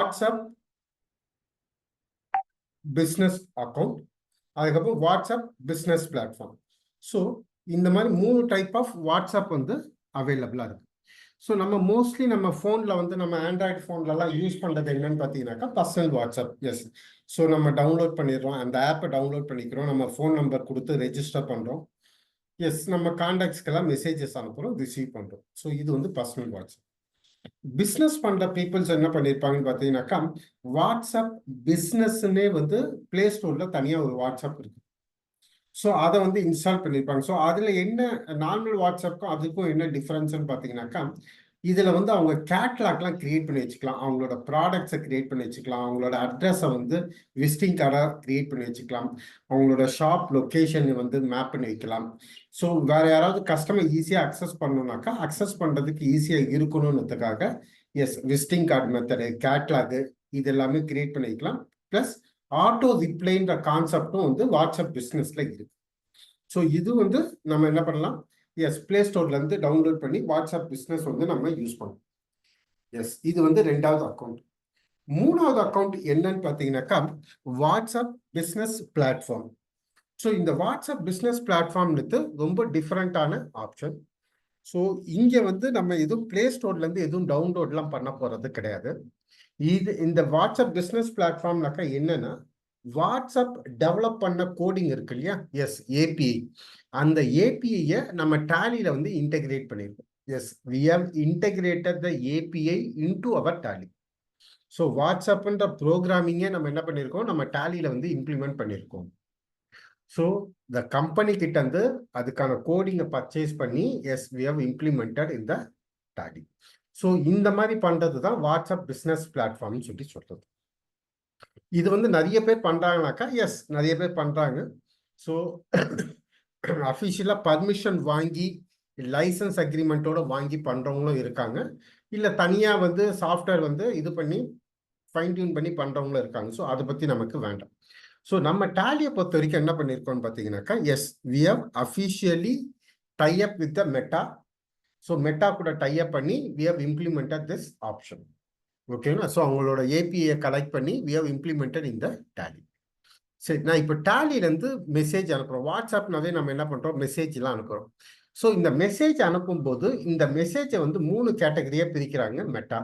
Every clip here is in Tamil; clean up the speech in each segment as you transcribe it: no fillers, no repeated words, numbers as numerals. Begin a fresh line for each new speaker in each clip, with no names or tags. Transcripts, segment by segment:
வாட்ஸ்அப் பிஸ்னஸ் அக்கௌண்ட், அதுக்கப்புறம் வாட்ஸ்அப் பிஸ்னஸ் பிளாட்ஃபார்ம். ஸோ இந்த மாதிரி 3 டைப் ஆஃப் வாட்ஸ்அப் வந்து அவைலபிளாக இருக்கு. ஸோ நம்ம மோஸ்ட்லி நம்ம ஃபோனில் வந்து நம்ம ஆண்ட்ராய்டு ஃபோன்லலாம் யூஸ் பண்ணுறது என்னன்னு பார்த்தீங்கன்னாக்கா பர்சனல் வாட்ஸ்அப். எஸ், ஸோ நம்ம டவுன்லோட் பண்ணிடுறோம், அந்த ஆப்பை டவுன்லோட் பண்ணிக்கிறோம், நம்ம ஃபோன் நம்பர் கொடுத்து ரெஜிஸ்டர் பண்ணுறோம். எஸ், நம்ம கான்டாக்ட்ஸ்க்கெல்லாம் மெசேஜஸ் அனுப்புகிறோம், ரிசீவ் பண்ணுறோம். ஸோ இது வந்து பர்சனல் வாட்ஸ்அப். பிஸ்னஸ் பண்ணுற பீப்புள்ஸ் என்ன பண்ணியிருப்பாங்கன்னு பார்த்தீங்கன்னாக்கா வாட்ஸ்அப் பிஸ்னஸ்ன்னே வந்து பிளே ஸ்டோரில் தனியாக ஒரு வாட்ஸ்அப் இருக்கு. ஸோ அதை வந்து இன்ஸ்டால் பண்ணியிருப்பாங்க. ஸோ அதில் என்ன நார்மல் வாட்ஸ்அப்புக்கும் அதுக்கும் என்ன டிஃப்ரென்ஸ்ன்னு பார்த்தீங்கன்னாக்கா இதில் வந்து அவங்க கேட்லாக்லாம் கிரியேட் பண்ணி வச்சுக்கலாம், அவங்களோட ப்ராடக்ட்ஸை கிரியேட் பண்ணி வச்சுக்கலாம், அவங்களோட அட்ரஸை வந்து விசிட்டிங் கார்டாக கிரியேட் பண்ணி வச்சுக்கலாம், அவங்களோட ஷாப் லொக்கேஷன் வந்து மேப் பண்ணி வைக்கலாம். ஸோ வேற யாராவது கஸ்டமர் ஈஸியாக அக்சஸ் பண்ணணும்னாக்கா அக்சஸ் பண்ணுறதுக்கு ஈஸியாக இருக்கணும்ன்றதுக்காக எஸ் விசிட்டிங் கார்டு மெத்தடு, கேட்லாகு இது எல்லாமே கிரியேட் பண்ணி வைக்கலாம். ப்ளஸ் ஆட்டோ ரிப்ளைன்ற கான்செப்டும் வந்து வாட்ஸ்அப் பிஸ்னஸ்ல இருக்கு. ஸோ இது வந்து நம்ம என்ன பண்ணலாம், எஸ் பிளே ஸ்டோர்ல இருந்து டவுன்லோட் பண்ணி வாட்ஸ்அப் பிஸ்னஸ் வந்து நம்ம யூஸ் பண்ணலாம். எஸ், இது வந்து 2வது அக்கௌண்ட். 3வது அக்கௌண்ட் என்னன்னு பார்த்தீங்கன்னாக்கா வாட்ஸ்அப் பிஸ்னஸ் பிளாட்ஃபார்ம். ஸோ இந்த வாட்ஸ்அப் பிஸ்னஸ் பிளாட்ஃபார்ம்ன்றது ரொம்ப டிஃப்ரெண்டான ஆப்ஷன். ஸோ இங்கே வந்து நம்ம எதுவும் பிளே ஸ்டோர்லேருந்து எதுவும் டவுன்லோட்லாம் பண்ண போகிறது கிடையாது. இந்த வாட்ஸ்அப் பிஸ்னஸ் பிளாட்ஃபார்ம்னாக்கா என்னன்னா வாட்ஸ்அப் டெவலப் பண்ண கோடிங் இருக்கு இல்லையா, எஸ் ஏபிஐ, அந்த ஏபிஐயை நம்ம டேலியில் வந்து இன்டெகிரேட் பண்ணியிருக்கோம். Yes, we have integrated the API into our Tally. So வாட்ஸ்அப்ன்ற ப்ரோக்ராமிங்கை நம்ம என்ன பண்ணியிருக்கோம், நம்ம டேலியில் வந்து இம்ப்ளிமெண்ட் பண்ணியிருக்கோம். ஸோ த கம்பெனி கிட்ட வந்து அதுக்கான கோடிங்கை பர்ச்சேஸ் பண்ணி எஸ் வி ஹவ் இம்ப்ளிமெண்டட் இந்த டேலி. ஸோ இந்த மாதிரி பண்றது தான் வாட்ஸ்அப் பிஸ்னஸ் பிளாட்ஃபார்ம்னு சொல்லி சொல்றது. இது வந்து நிறைய பேர் பண்றாங்கனாக்கா எஸ் நிறைய பேர் பண்றாங்க. ஸோ அஃபிஷியலாக பர்மிஷன் வாங்கி லைசன்ஸ் அக்ரிமெண்ட்டோட வாங்கி பண்றவங்களும் இருக்காங்க, இல்லை தனியாக வந்து சாஃப்ட்வேர் வந்து இது பண்ணி ஃபைன் டியூன் பண்ணி பண்றவங்களும் இருக்காங்க. ஸோ அதை பற்றி நமக்கு வேண்டாம். ஸோ நம்ம டேலியை பொறுத்த வரைக்கும் என்ன பண்ணியிருக்கோம்னு பார்த்தீங்கன்னாக்கா yes we have officially tie up with the meta. So meta கூட டைப் பண்ணி we have implemented this option. ஓகேங்களா? ஸோ அவங்களோட ஏபிஐ கலெக்ட் பண்ணி வி ஹவ் இம்ப்ளிமெண்டட் இந்த டேலி. சரி, நான் இப்போ டேலிலேருந்து மெசேஜ் அனுப்புகிறோம். வாட்ஸ்அப்னாவே நம்ம என்ன பண்ணுறோம், மெசேஜ்லாம் அனுப்புகிறோம். ஸோ இந்த மெசேஜ் அனுப்பும்போது இந்த மெசேஜை வந்து 3 கேட்டகரியாக பிரிக்கிறாங்க மெட்டா.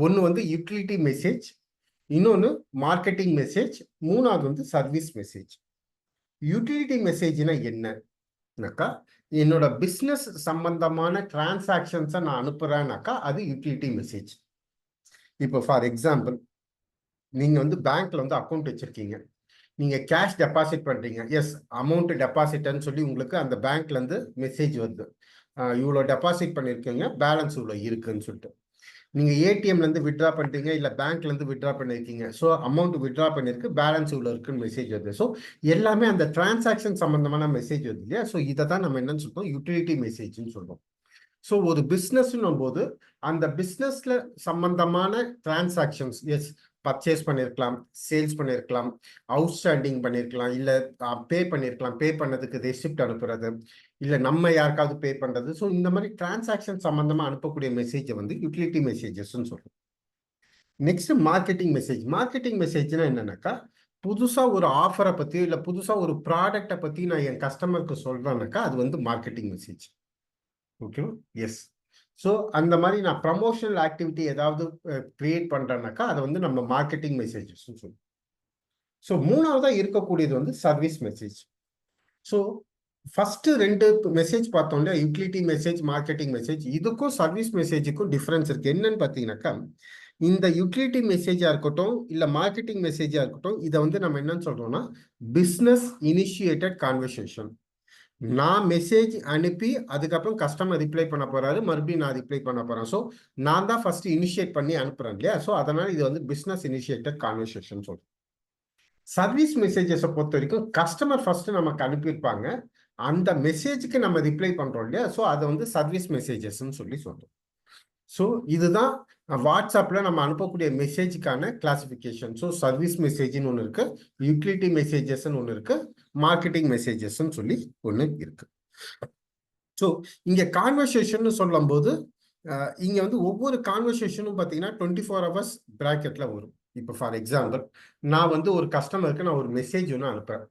ஒன்று வந்து யூட்டிலிட்டி மெசேஜ், இன்னொன்று மார்க்கெட்டிங் மெசேஜ், 3வது வந்து சர்வீஸ் மெசேஜ். யூட்டிலிட்டி மெசேஜ்னா என்னக்கா, என்னோட பிஸ்னஸ் சம்பந்தமான டிரான்சாக்ஷன்ஸை நான் அனுப்புறேன்னாக்கா அது யூட்டிலிட்டி மெசேஜ். இப்போ ஃபார் எக்ஸாம்பிள் நீங்க வந்து பேங்க்ல வந்து அக்கௌண்ட் வச்சிருக்கீங்க, நீங்க கேஷ் டெபாசிட் பண்றீங்க, எஸ் அமௌண்ட் டெபாசிட்னு சொல்லி உங்களுக்கு அந்த பேங்க்ல இருந்து மெசேஜ் வருது, இவ்வளோ டெபாசிட் பண்ணிருக்கீங்க, பேலன்ஸ் இவ்வளோ இருக்குன்னு சொல்லிட்டு. நீங்க ஏடிஎம்ல இருந்து வித்ட்ரா பண்றீங்க, இல்ல பேங்க்ல இருந்து வித்ட்ரா பண்ணிருக்கீங்க, ஸோ அமௌண்ட் வித்ட்ரா பண்ணிருக்கு, பேலன்ஸ் இவ்வளோ இருக்குன்னு மெசேஜ் வருது. ஸோ எல்லாமே அந்த டிரான்சாக்ஷன் சம்பந்தமான மெசேஜ் வருது இல்லையா. ஸோ இதை தான் நம்ம என்னன்னு சொல்றோம், யூட்டிலிட்டி மெசேஜ்னு சொல்றோம். ஸோ ஒரு பிஸ்னஸ்னும் போது அந்த பிஸ்னஸ்ல சம்பந்தமான டிரான்சாக்ஷன்ஸ், எஸ் பர்ச்சேஸ் பண்ணியிருக்கலாம், சேல்ஸ் பண்ணியிருக்கலாம், அவுட்ஸ்டாண்டிங் பண்ணியிருக்கலாம், இல்லை பே பண்ணியிருக்கலாம், பே பண்ணதுக்கு ரெசிப்ட் அனுப்புறது, இல்லை நம்ம யாருக்காவது பே பண்ணுறது. ஸோ இந்த மாதிரி டிரான்சாக்ஷன் சம்பந்தமாக அனுப்பக்கூடிய மெசேஜை வந்து யூட்டிலிட்டி மெசேஜஸ்ன்னு சொல்றோம். Next marketing message. மார்க்கெட்டிங் மெசேஜ்னா என்னன்னாக்கா புதுசாக ஒரு ஆஃபரை பற்றி இல்லை புதுசாக ஒரு ப்ராடக்டை பற்றி நான் என் கஸ்டமருக்கு சொல்கிறேன்னாக்கா அது வந்து மார்க்கெட்டிங் மெசேஜ். ஓகேவா? எஸ். ஸோ அந்த மாதிரி நான் ப்ரமோஷனல் ஆக்டிவிட்டி ஏதாவது கிரியேட் பண்ணுறேன்னாக்கா அதை வந்து நம்ம மார்க்கெட்டிங் மெசேஜஸ் சொல்லுவோம். ஸோ 3வதாக இருக்கக்கூடியது வந்து service message. So first 2 message பார்த்தோம் இல்லையா, யூட்டிலிட்டி மெசேஜ், மார்க்கெட்டிங் மெசேஜ். இதுக்கும் சர்வீஸ் மெசேஜுக்கும் டிஃப்ரென்ஸ் இருக்கு. என்னன்னு பார்த்தீங்கன்னாக்கா இந்த யூட்டிலிட்டி மெசேஜா இருக்கட்டும் இல்லை மார்க்கெட்டிங் மெசேஜா இருக்கட்டும், இதை வந்து நம்ம என்னன்னு சொல்றோம்னா பிஸ்னஸ் இனிஷியேட்டட் கான்வர்சேஷன். நான் மெசேஜ் அனுப்பி அதுக்கப்புறம் கஸ்டமர் ரிப்ளை பண்ண போறாரு, மறுபடியும் நான் ரிப்ளை பண்ண போறேன். ஸோ நான் தான் ஃபர்ஸ்ட் இனிஷியேட் பண்ணி அனுப்புறேன் இல்லையா. ஸோ அதனால இது வந்து பிஸ்னஸ் இனிஷியேட்டட் கான்வர்சேஷன் சொல்றோம். சர்வீஸ் மெசேஜஸை பொறுத்த வரைக்கும் கஸ்டமர் ஃபர்ஸ்ட் நமக்கு அனுப்பியிருப்பாங்க, அந்த மெசேஜுக்கு நம்ம ரிப்ளை பண்றோம் இல்லையா. ஸோ அதை வந்து சர்வீஸ் மெசேஜஸ்ன்னு சொல்லி சொல்றோம். ஸோ இதுதான் வாட்ஸ்அப்ல நம்ம அனுப்பக்கூடிய மெசேஜுக்கான கிளாசிஃபிகேஷன். ஸோ சர்வீஸ் மெசேஜ்னு ஒன்று இருக்கு, யூட்டிலிட்டி மெசேஜஸ்ன்னு ஒன்று இருக்கு, மார்க்கெட்டிங் மெசேஜஸ்ன்னு சொல்லி ஒன்று இருக்கு. ஸோ இங்க கான்வர்சேஷன் சொல்லும் போது இங்க வந்து ஒவ்வொரு கான்வர்சேஷனும் பார்த்தீங்கன்னா 24 ஹவர்ஸ் பிராக்கெட்ல வரும். இப்போ ஃபார் எக்ஸாம்பிள், நான் வந்து ஒரு கஸ்டமருக்கு நான் ஒரு மெசேஜ் ஒன்று அனுப்புறேன்.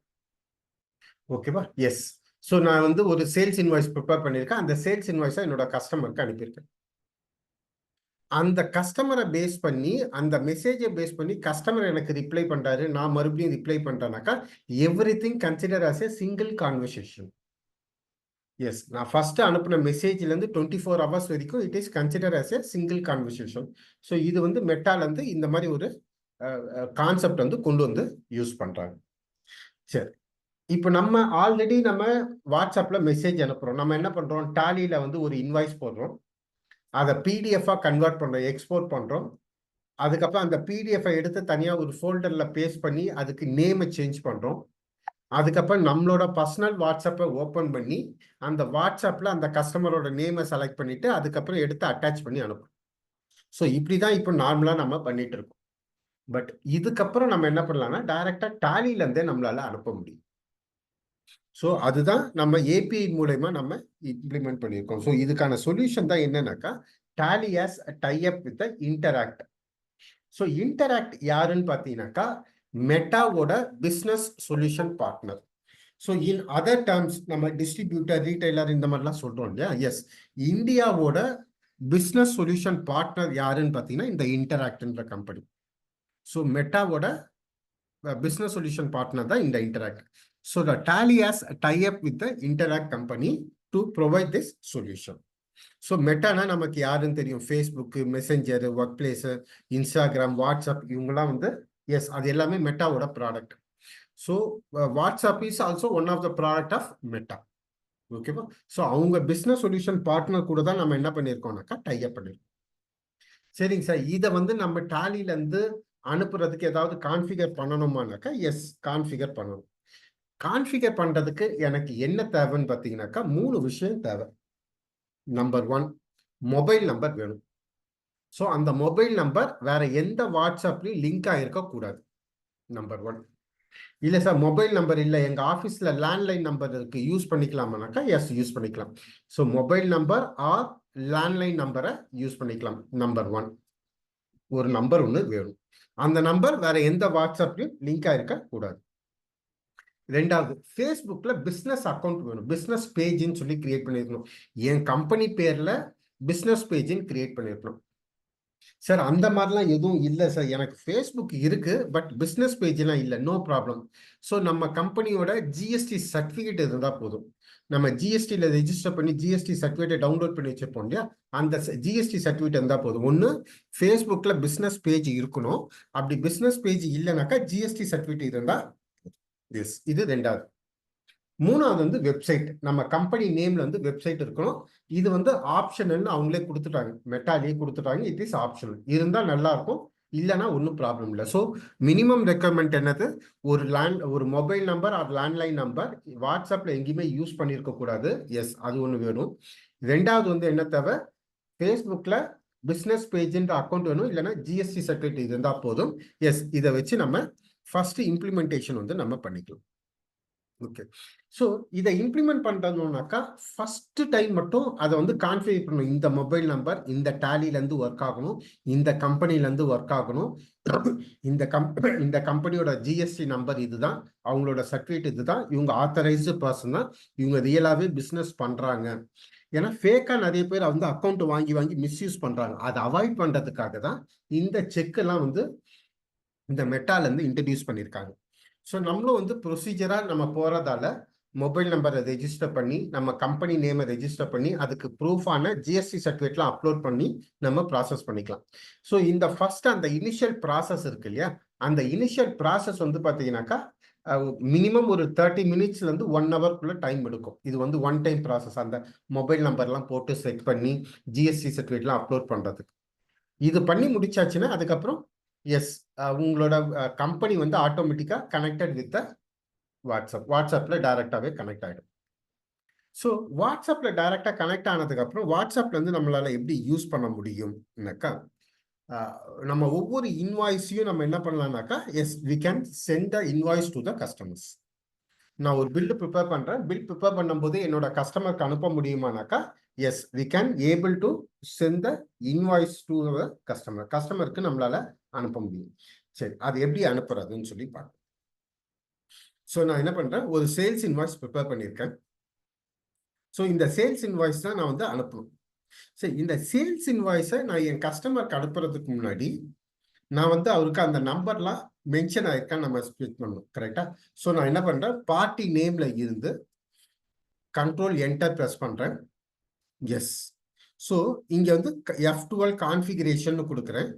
ஓகேவா? எஸ். ஸோ நான் வந்து ஒரு சேல்ஸ் இன்வாய்ஸ் ப்ரிப்பேர் பண்ணியிருக்கேன். அந்த சேல்ஸ் இன்வாய்ஸை என்னோட கஸ்டமருக்கு அனுப்பியிருக்கேன். அந்த கஸ்டமரை பேஸ் பண்ணி, அந்த மெசேஜை பேஸ் பண்ணி கஸ்டமர் எனக்கு ரிப்ளை பண்றாரு, நான் மறுபடியும் ரிப்ளை பண்றேனாக்கா everything consider as a single conversation. Yes, நான் ஃபர்ஸ்ட் அனுப்பின மெசேஜ்ல இருந்து 24 ஹவர்ஸ் வரைக்கும் it is consider as a single conversation. So இது வந்து மெட்டால இருந்து இந்த மாதிரி ஒரு கான்செப்ட் வந்து கொண்டு வந்து யூஸ் பண்றாங்க. சரி, இப்போ நம்ம ஆல்ரெடி நம்ம வாட்ஸ்அப்ல மெசேஜ் அனுப்புறோம். நம்ம என்ன பண்றோம், டாலியில வந்து ஒரு இன்வாய்ஸ் போடுறோம், அதை பிடிஎஃபா கன்வெர்ட் பண்றோம், எக்ஸ்போர்ட் பண்றோம். அதுக்கப்புறம் அந்த பிடிஎஃபை எடுத்து தனியா ஒரு ஃபோல்டர்ல பேஸ்ட் பண்ணி அதுக்கு நேமை சேஞ்ச் பண்றோம். அதுக்கப்புறம் நம்மளோட பர்சனல் வாட்ஸ்அப்பை ஓப்பன் பண்ணி அந்த வாட்ஸ்அப்ல அந்த கஸ்டமரோட நேமை செலக்ட் பண்ணிட்டு அதுக்கப்புறம் எடுத்து அட்டாச் பண்ணி அனுப்புறோம். ஸோ இப்படிதான் இப்போ நார்மலா நம்ம பண்ணிட்டு இருக்கோம். பட் இதுக்கப்புறம் நம்ம என்ன பண்ணலாம்னா டைரக்டா டாலில இருந்தே நம்மளால அனுப்ப முடியும். ஸோ அதுதான் நம்ம ஏபிஐ மூலயமா நம்ம இம்ப்ளிமெண்ட் பண்ணியிருக்கோம். ஸோ இதுக்கான சொல்யூஷன் தான் என்னன்னாக்கா Tally has tie up with Interakt. So Interakt யாருன்னு பார்த்தீங்கன்னாக்கா மெட்டாவோட business solution partner. So in other terms நம்ம டிஸ்ட்ரிபியூட்டர், ரீட்டைலர் இந்த மாதிரிலாம் சொல்றோம் இல்லையா? எஸ், இந்தியாவோட பிஸ்னஸ் சொல்யூஷன் பார்ட்னர் யாருன்னு பார்த்தீங்கன்னா இந்த இன்டராக்ட்ன்ற கம்பெனி. ஸோ மெட்டாவோட பிஸ்னஸ் சொல்யூஷன் பார்ட்னர் தான் இந்த Interakt. So the Tally has tie up with the Interakt company to provide this solution. So மெட்டானா நமக்கு யாருன்னு தெரியும், Facebook, Messenger, Workplace, Instagram, WhatsApp, இவங்கெல்லாம் வந்து எஸ் அது எல்லாமே மெட்டாவோட product. So WhatsApp is also one of the product of Meta. ஓகேவா? ஸோ அவங்க பிஸ்னஸ் சொல்யூஷன் பார்ட்னர் கூட தான் நம்ம என்ன பண்ணியிருக்கோம்னாக்கா டை அப் பண்ணியிருக்கோம். சரிங்க சார், இதை வந்து நம்ம டாலியிலேருந்து அனுப்புறதுக்கு ஏதாவது கான்ஃபிகர் பண்ணணுமானாக்கா எஸ், கான்ஃபிகர் பண்ணணும். கான்ஃபிகர் பண்ணுறதுக்கு எனக்கு என்ன தேவைன்னு பார்த்தீங்கன்னாக்கா 3 விஷயம் தேவை. நம்பர் 1, மொபைல் நம்பர் வேணும். ஸோ அந்த மொபைல் நம்பர் வேற எந்த வாட்ஸ்அப்லையும் லிங்க் ஆகிருக்கக்கூடாது. நம்பர் 1. இல்லை சார் மொபைல் நம்பர் இல்லை, எங்கள் ஆஃபீஸில் லேண்ட்லைன் நம்பர் இருக்கு, யூஸ் பண்ணிக்கலாமானாக்கா எஸ், யூஸ் பண்ணிக்கலாம். So mobile number or landline நம்பரை யூஸ் பண்ணிக்கலாம். நம்பர் 1, ஒரு நம்பர் ஒன்று வேணும். அந்த நம்பர் வேற எந்த வாட்ஸ்அப்லையும் லிங்க் ஆயிருக்க கூடாது. 2வது, ஃபேஸ்புக்கில் பிஸ்னஸ் அக்கௌண்ட் வேணும். பிஸ்னஸ் பேஜ்ன்னு சொல்லி கிரியேட் பண்ணியிருக்கணும். என் கம்பெனி பேரில் பிஸ்னஸ் பேஜ்ன்னு கிரியேட் பண்ணியிருக்கணும். சார் அந்த மாதிரிலாம் எதுவும் இல்லை சார், எனக்கு ஃபேஸ்புக் இருக்கு பட் பிஸ்னஸ் பேஜ்லாம் இல்லை. No problem. ஸோ நம்ம கம்பெனியோட ஜிஎஸ்டி சர்டிஃபிகேட் இருந்தால் போதும். நம்ம ஜிஎஸ்டியில் ரெஜிஸ்டர் பண்ணி ஜிஎஸ்டி சர்டிஃபிகேட்டை டவுன்லோட் பண்ணி வச்சிருப்போம் இல்லையா, அந்த ஜிஎஸ்டி சர்டிஃபிகேட் இருந்தால் போதும். ஒன்று ஃபேஸ்புக்கில் பிஸ்னஸ் பேஜ் இருக்கணும். அப்படி பிஸ்னஸ் பேஜ் இல்லைனாக்கா ஜிஎஸ்டி சர்டிஃபிகேட் இருந்தால் எஸ், இது 2வது. 3வது வந்து வெப்சைட். நம்ம கம்பெனி நேம்ல வந்து வெப்சைட் இருக்கணும். இது வந்து ஆப்ஷனல்னு அவங்களே கொடுத்துட்டாங்க, மெட்டாலேயே கொடுத்துட்டாங்க. It is optional. இருந்தால் நல்லா இருக்கும், இல்லைன்னா ஒன்றும் ப்ராப்ளம் இல்லை. ஸோ மினிமம் ரெக்குயர்மெண்ட் என்னது, ஒரு mobile number or landline number வாட்ஸ்அப்ல எங்கேயுமே யூஸ் பண்ணியிருக்க கூடாது. எஸ், அது ஒன்று வேணும். 2வது வந்து என்ன தேவை, ஃபேஸ்புக்கில் பிஸ்னஸ் பேஜ்ன்ற அக்கௌண்ட் வேணும், இல்லைன்னா ஜிஎஸ்டி சர்டிஃபிகேட் இருந்தால் போதும். எஸ், இதை வச்சு நம்ம ஃபர்ஸ்ட் இம்ப்ளிமெண்டேஷன் வந்து நம்ம பண்ணிக்கலாம். ஓகே, ஸோ இதை இம்ப்ளிமெண்ட் பண்ணுறதுனாக்கா ஃபர்ஸ்ட் டைம் மட்டும் அதை வந்து கான்ஃபிகர் பண்ணணும். இந்த மொபைல் நம்பர் இந்த டாலிலேருந்து ஒர்க் ஆகணும், இந்த கம்பெனிலேருந்து ஒர்க் ஆகணும், இந்த கம்பெனியோட ஜிஎஸ்டி நம்பர் இதுதான், அவங்களோட சர்டிஃபிகேட் இதுதான், இவங்க ஆத்தரைஸ்டு பர்சன் தான், இவங்க ரியலாகவே பிஸ்னஸ் பண்ணுறாங்க. ஏன்னா ஃபேக்காக நிறைய பேர் வந்து அக்கௌண்ட் வாங்கி வாங்கி மிஸ்யூஸ் பண்ணுறாங்க. அதை அவாய்ட் பண்ணுறதுக்காக தான் இந்த செக்கெல்லாம் வந்து இந்த மெட்டாலேருந்து இன்ட்ரடியூஸ் பண்ணியிருக்காங்க. ஸோ நம்மளும் வந்து ப்ரொசீஜராக நம்ம போகிறதால மொபைல் நம்பரை ரெஜிஸ்டர் பண்ணி நம்ம கம்பெனி நேமை ரெஜிஸ்டர் பண்ணி அதுக்கு ப்ரூஃபான ஜிஎஸ்டி சர்டிஃபிகேட்லாம் அப்லோட் பண்ணி நம்ம ப்ராசஸ் பண்ணிக்கலாம். ஸோ இந்த ஃபர்ஸ்ட் அந்த இனிஷியல் ப்ராசஸ் இருக்கு இல்லையா, அந்த இனிஷியல் ப்ராசஸ் வந்து பார்த்தீங்கன்னாக்கா மினிமம் ஒரு 30 மினிட்ஸ்லேருந்து 1 ஹவர்க்குள்ள டைம் எடுக்கும். இது வந்து ஒன் டைம் ப்ராசஸ். அந்த மொபைல் நம்பர்லாம் போட்டு செட் பண்ணி ஜிஎஸ்டி சர்டிஃபிகேட்லாம் அப்லோட் பண்ணுறதுக்கு இது பண்ணி முடிச்சாச்சுன்னா அதுக்கப்புறம் எஸ், உங்களோட கம்பெனி வந்து ஆட்டோமேட்டிக்காக கனெக்டட் வித் வாட்ஸ்அப்பில் டைரெக்டாகவே கனெக்ட் ஆகிடும். ஸோ வாட்ஸ்அப்பில் டைரெக்டாக கனெக்ட் ஆனதுக்கப்புறம் வாட்ஸ்அப்லேருந்து நம்மளால் எப்படி யூஸ் பண்ண முடியும்னாக்கா, நம்ம ஒவ்வொரு இன்வாய்ஸையும் நம்ம என்ன பண்ணலாம்னாக்கா yes, we can send the invoice to the customers. நான் ஒரு பில் ப்ரிப்பேர் பண்றேன். பில் ப்ரிப்பேர் பண்ணும்போது என்னோட கஸ்டமருக்கு அனுப்ப முடியுமானாக்கா yes, we can able to send the invoice to customer. கஸ்டமருக்கு நம்மளால அனுப்ப முடியும். சரி, அது எப்படி அனுப்புறதுன்னு சொல்லி பார்க்கலாம். ஸோ நான் என்ன பண்றேன், ஒரு சேல்ஸ் இன்வாய்ஸ் ப்ரிப்பேர் பண்ணியிருக்கேன். ஸோ இந்த சேல்ஸ் இன்வாய்ஸ் தான் நான் வந்து அனுப்பணும். சரி, இந்த சேல்ஸ் இன்வாய்ஸை நான் என் கஸ்டமருக்கு அனுப்புறதுக்கு முன்னாடி நான் வந்து அவருக்கு அந்த நம்பர்லாம் மென்ஷன் ஆயிருக்கான்னு நம்ம ஸ்பிளிட் பண்ணணும். கரெக்டா? ஸோ நான் என்ன பண்றேன், பார்ட்டி நேம்ல இருந்து கண்ட்ரோல் என்டர் பிரஸ் பண்றேன். எஸ். ஸோ இங்க வந்து F12 கான்ஃபிகரேஷன் கொடுக்குறேன்.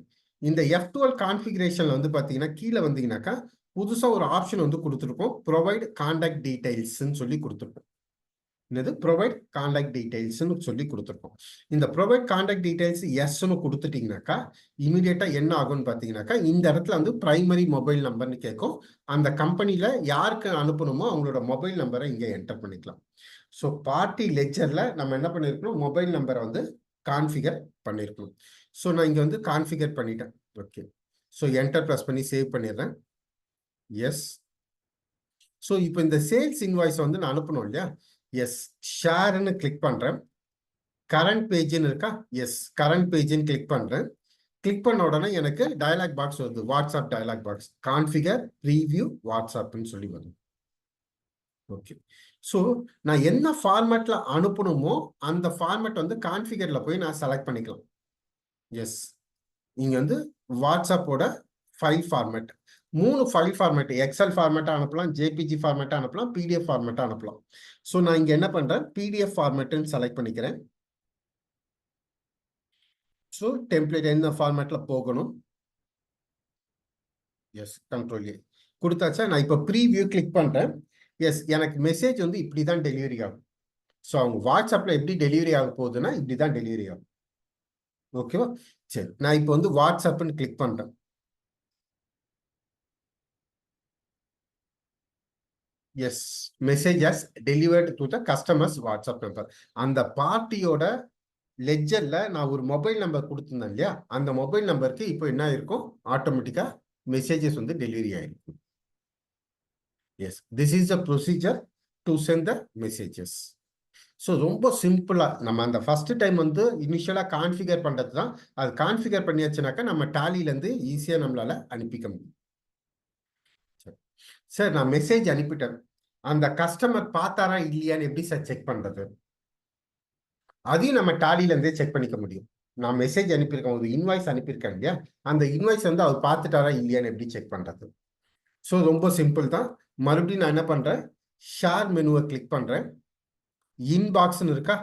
இந்த F12 கான்ஃபிகரேஷன்ல வந்து பாத்தீங்கன்னா கீழே வந்தீங்கன்னாக்கா புதுசா ஒரு ஆப்ஷன் வந்து கொடுத்துருப்போம், ப்ரொவைட் கான்டாக்ட் டீடைல்ஸ்ன்னு சொல்லி கொடுத்துருப்போம். என்னது, ப்ரொவைட் கான்டாக்ட் டீடைல்ஸ்ன்னு சொல்லி கொடுத்துருக்கோம். இந்த ப்ரொவைட் கான்டாக்ட் டீடைல்ஸ் எஸ்ன்னு கொடுத்துட்டீங்கன்னாக்கா இமீடியட்டா என்ன ஆகும்னு பார்த்தீங்கன்னாக்கா இந்த இடத்துல வந்து பிரைமரி மொபைல் நம்பர்னு கேட்கும். அந்த கம்பெனில யாருக்கு அனுப்பணுமோ அவங்களோட மொபைல் நம்பரை இங்கே என்டர் பண்ணிக்கலாம். ஸோ பார்ட்டி லெட்ஜர்ல நம்ம என்ன பண்ணிருக்கணும், மொபைல் நம்பரை வந்து கான்ஃபிகர் பண்ணிருக்கணும். ஸோ நான் இங்க வந்து கான்ஃபிகர் பண்ணிட்டேன். ஓகே, ஸோ என்டர் ப்ரெஸ் பண்ணி சேவ் பண்ணிடுறேன். எஸ். ஸோ இப்போ இந்த சேல்ஸ் இன்வாய்ஸ் வந்து நான் அனுப்பணும் இல்லையா? எஸ், ஷேர்னு கிளிக் பண்றேன். கரண்ட் பேஜ்னு இருக்கா? எஸ், கரண்ட் பேஜ்னு கிளிக் பண்றேன். கிளிக் பண்ண உடனே எனக்கு டயலாக் பாக்ஸ் வருது, WhatsApp dialog box, configure preview வாட்ஸ்அப்னு சொல்லி வரும். ஓகே, ஸோ நான் என்ன ஃபார்மேட்ல அனுப்பணுமோ அந்த ஃபார்மேட் வந்து கான்ஃபிகர்ல போய் நான் செலக்ட் பண்ணிக்கலாம். எஸ், இங்க வந்து வாட்ஸ்அப்போட file format 3 file format, Excel ஃபார்மேட்டா அனுப்பலாம், ஜேபிஜி ஃபார்மேட்டா அனுப்பலாம், பிடிஎஃப் ஃபார்மேட்டா அனுப்பலாம். ஸோ நான் இங்க என்ன பண்றேன், பிடிஎஃப் ஃபார்மேட்னு செலக்ட் பண்ணிக்கிறேன். ஸோ டெம்ப்ளேட் என்ன ஃபார்மேட்ல போகணும், எஸ், கண்ட்ரோல் ஏ கொடுத்தாச்சா. நான் இப்போ ப்ரீவியூ கிளிக் பண்றேன். எஸ், எனக்கு மெசேஜ் வந்து இப்படி தான் டெலிவரி ஆகும். ஸோ அவங்க வாட்ஸ்அப்ல எப்படி டெலிவரி ஆக போகுதுன்னா இப்படி தான் டெலிவரி ஆகும். ஓகேவா? சரி, நான் இப்போ வந்து வாட்ஸ்அப்னு கிளிக் பண்றேன். Yes, messages delivered to the customers WhatsApp number. அந்த பார்ட்டியோட லெட்ஜர்ல நான் ஒரு மொபைல் நம்பர் கொடுத்துருந்தேன் இல்லையா, அந்த மொபைல் நம்பருக்கு இப்போ என்ன இருக்கும், ஆட்டோமேட்டிக்கா மெசேஜஸ் வந்து டெலிவரி ஆயிருக்கும். Yes, this is the procedure to send the messages. So ரொம்ப சிம்பிளா நம்ம அந்த ஃபர்ஸ்ட் டைம் வந்து இனிஷியலா கான்ஃபிகர் பண்றது தான். அது கான்ஃபிகர் பண்ணியாச்சுனாக்கா நம்ம டேலில இருந்து ஈஸியா நம்மளால அனுப்பிக்க முடியும். சார், நான் மெசேஜ் அனுப்பிட்டேன், அந்த கஸ்டமர் பார்த்தாரா இல்லையான்னு எப்படி சார் செக் பண்றது? அதையும் நம்ம டாலில இருந்தே செக் பண்ணிக்க முடியும். நான் மெசேஜ் அனுப்பியிருக்கேன், ஒரு இன்வாய்ஸ் அனுப்பியிருக்கேன் இல்லையா, அந்த இன்வாய்ஸ் வந்து அவர் பார்த்துட்டாரா இல்லையான்னு எப்படி செக் பண்றது? ஸோ ரொம்ப சிம்பிள் தான். மறுபடியும் நான் என்ன பண்றேன், ஷேர் மெனுவை கிளிக் பண்றேன். இன்பாக்ஸ்ன்னு இருக்கா?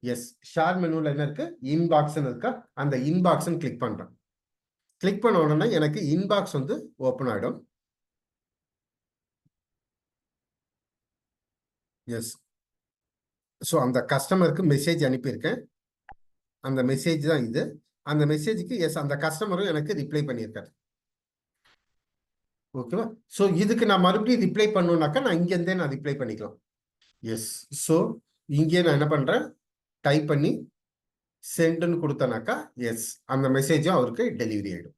எஸ், ஷேர் மெனுல என்ன இருக்கு, இன்பாக்ஸ்ன்னு இருக்கா? அந்த இன்பாக்ஸ்ன்னு கிளிக் பண்றேன். கிளிக் பண்ண உடனே எனக்கு இன்பாக்ஸ் வந்து ஓப்பன் ஆயிடும். எஸ், ஸோ அந்த கஸ்டமருக்கு மெசேஜ் அனுப்பியிருக்கேன், அந்த மெசேஜ் தான் இது. அந்த மெசேஜுக்கு எஸ், அந்த கஸ்டமரும் எனக்கு ரிப்ளை பண்ணியிருக்காரு. ஓகேவா? ஸோ இதுக்கு நான் மறுபடியும் ரிப்ளை பண்ணணும்னாக்கா நான் இங்கேருந்தே நான் ரிப்ளை பண்ணிக்கலாம். எஸ், ஸோ இங்கே நான் என்ன பண்றேன், டைப் பண்ணி சென்ட்னு கொடுத்தனாக்கா எஸ், அந்த மெசேஜும் அவருக்கு டெலிவரி ஆயிடும்.